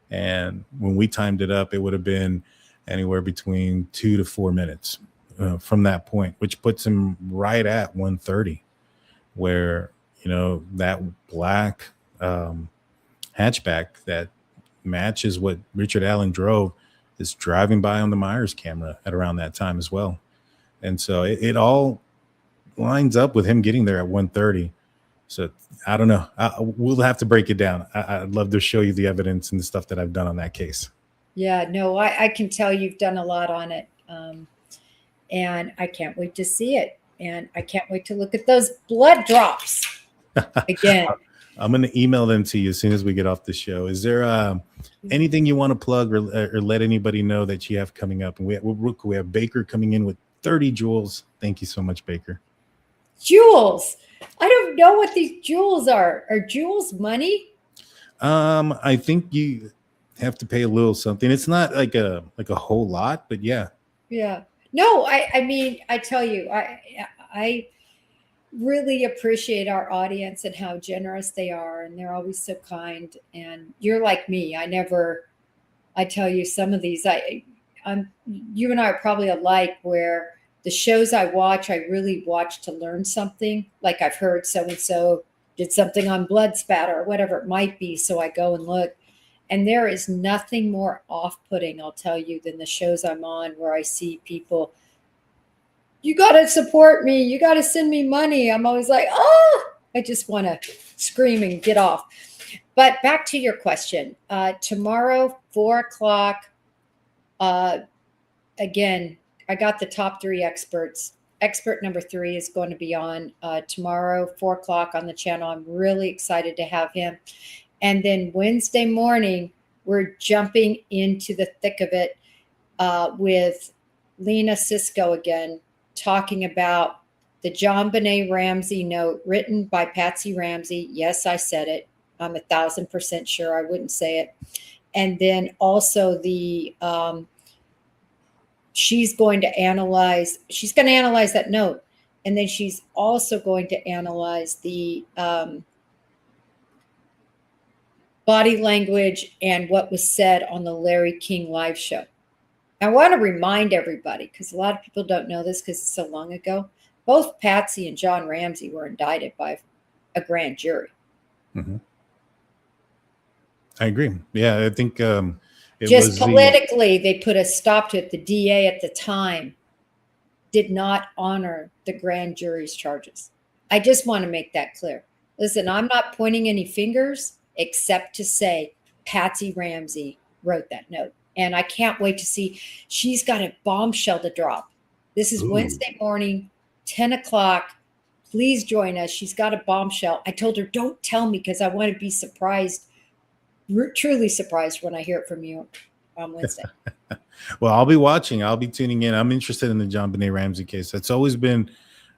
And when we timed it up, it would have been anywhere between 2 to 4 minutes from that point, which puts him right at 1:30, where, that black hatchback that matches what Richard Allen drove is driving by on the Myers camera at around that time as well. And so it all lines up with him getting there at 1:30. So I don't know. We'll have to break it down. I'd love to show you the evidence and the stuff that I've done on that case. Yeah, no, I can tell you've done a lot on it. And I can't wait to see it. And I can't wait to look at those blood drops again. I'm going to email them to you as soon as we get off the show. Is there anything you want to plug or let anybody know that you have coming up? And we have Baker coming in with 30 jewels. Thank you so much, Baker. Jewels. I don't know what these jewels are. Are jewels money? I think you have to pay a little something. It's not like a whole lot, but yeah. Yeah. No, I mean, I tell you, I really appreciate our audience and how generous they are, and they're always so kind. And you're like me. I tell you, some of these, you and I are probably alike, where the shows I watch, I really watch to learn something. Like I've heard so-and-so did something on blood spatter or whatever it might be. So I go and look, and there is nothing more off-putting, I'll tell you, than the shows I'm on where I see people, you got to support me. You got to send me money. I'm always like, oh, I just want to scream and get off. But back to your question. Tomorrow, 4:00. Again, I got the top 3 experts. Expert number 3 is going to be on tomorrow, 4:00 on the channel. I'm really excited to have him. And then Wednesday morning, we're jumping into the thick of it with Lena Cisco again, talking about the John Benet Ramsey note written by Patsy Ramsey. Yes, I said it. I'm 1,000% sure I wouldn't say it. And then also she's going to analyze that note. And then she's also going to analyze the body language and what was said on the Larry King live show. I want to remind everybody, because a lot of people don't know this because it's so long ago, both Patsy and John Ramsey were indicted by a grand jury. Mm-hmm. I agree. Yeah, I think just politically, they put a stop to it. The DA at the time did not honor the grand jury's charges. I just want to make that clear. Listen, I'm not pointing any fingers except to say Patsy Ramsey wrote that note. And I can't wait to see. She's got a bombshell to drop. This is Wednesday morning, 10:00. Please join us. She's got a bombshell. I told her, don't tell me because I want to be surprised, truly surprised when I hear it from you on Wednesday. Well, I'll be watching. I'll be tuning in. I'm interested in the John Benet Ramsey case. That's always been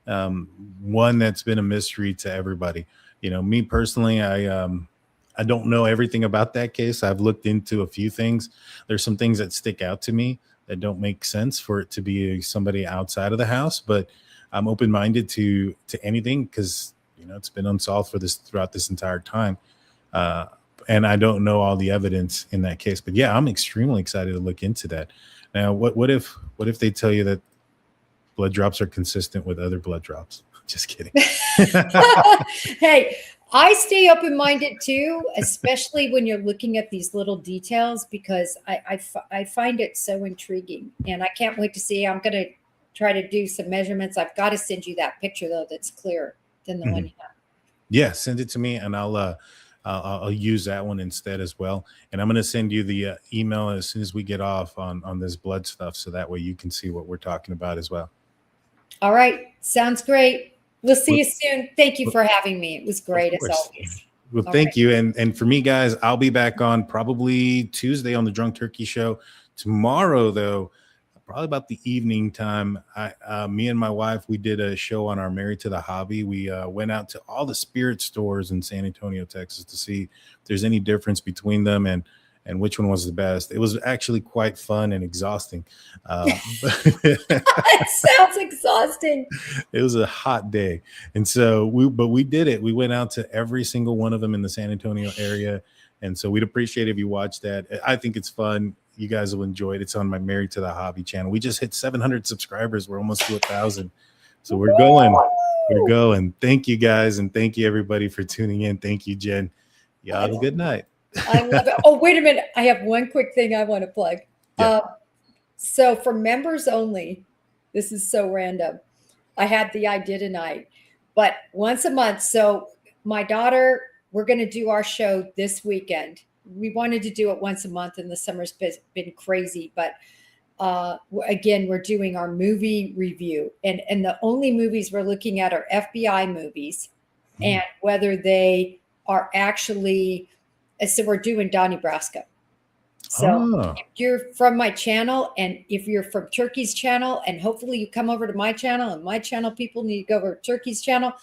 one that's been a mystery to everybody. You know, me personally, I don't know everything about that case. I've looked into a few things. There's some things that stick out to me that don't make sense for it to be somebody outside of the house, but I'm open-minded to anything because, you know, it's been unsolved throughout this entire time. And I don't know all the evidence in that case, but yeah, I'm extremely excited to look into that. Now, what if they tell you that blood drops are consistent with other blood drops? Just kidding. Hey, I stay open-minded too, especially when you're looking at these little details, because I find it so intriguing, and I can't wait to see. I'm going to try to do some measurements. I've got to send you that picture though that's clearer than the one you have. Yeah, send it to me, and I'll use that one instead as well. And I'm going to send you the email as soon as we get off on this blood stuff, so that way you can see what we're talking about as well. All right, sounds great. We'll see you soon. Thank you for having me. It was great as always. Well, thank you. And for me, guys, I'll be back on probably Tuesday on the Drunk Turkey Show. Tomorrow, though, probably about the evening time, me and my wife, we did a show on our Married to the Hobby. We went out to all the spirit stores in San Antonio, Texas, to see if there's any difference between them and which one was the best. It was actually quite fun and exhausting. It sounds exhausting. It was a hot day. And so we did it. We went out to every single one of them in the San Antonio area. And so we'd appreciate if you watch that. I think it's fun. You guys will enjoy it. It's on my Married to the Hobby channel. We just hit 700 subscribers. We're almost to 1,000. So we're going. Thank you guys. And thank you everybody for tuning in. Thank you, Jen. Y'all have a good night. I love it. Oh, wait a minute. I have one quick thing I want to plug. Yeah. So for members only, this is so random. I had the idea tonight, but once a month. So my daughter, we're going to do our show this weekend. We wanted to do it once a month, and the summer's been crazy. But again, we're doing our movie review, and the only movies we're looking at are FBI movies, and whether they are actually. So we're doing Donnie Brasco. So if you're from my channel, and if you're from Turkey's channel, and hopefully you come over to my channel, and my channel people need to go over to Turkey's channel.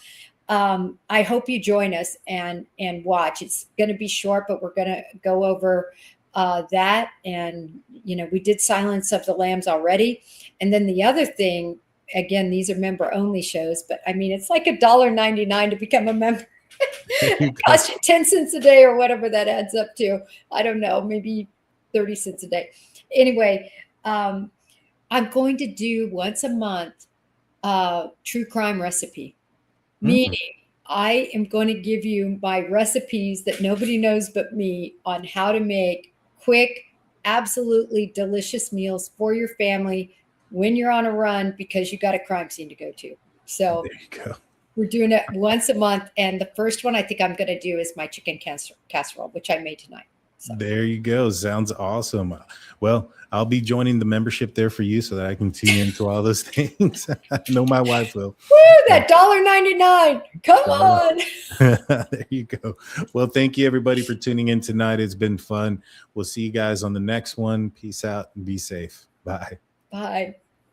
I hope you join us and watch. It's going to be short, but we're going to go over that. And, you know, we did Silence of the Lambs already. And then the other thing, again, these are member only shows, but I mean, it's like $1.99 to become a member. It costs you 10 cents a day or whatever that adds up to. I don't know, maybe 30 cents a day. Anyway, I'm going to do once a month true crime recipe. Meaning I am going to give you my recipes that nobody knows but me on how to make quick, absolutely delicious meals for your family when you're on a run because you got a crime scene to go to. So There you go. we're doing it once a month. And the first one I think I'm going to do is my chicken casserole, which I made tonight. So. There you go. Sounds awesome. Well, I'll be joining the membership there for you so that I can tune into all those things. I know my wife will. Woo, that $1.99. Come on. There you go. Well, thank you everybody for tuning in tonight. It's been fun. We'll see you guys on the next one. Peace out and be safe. Bye. Bye.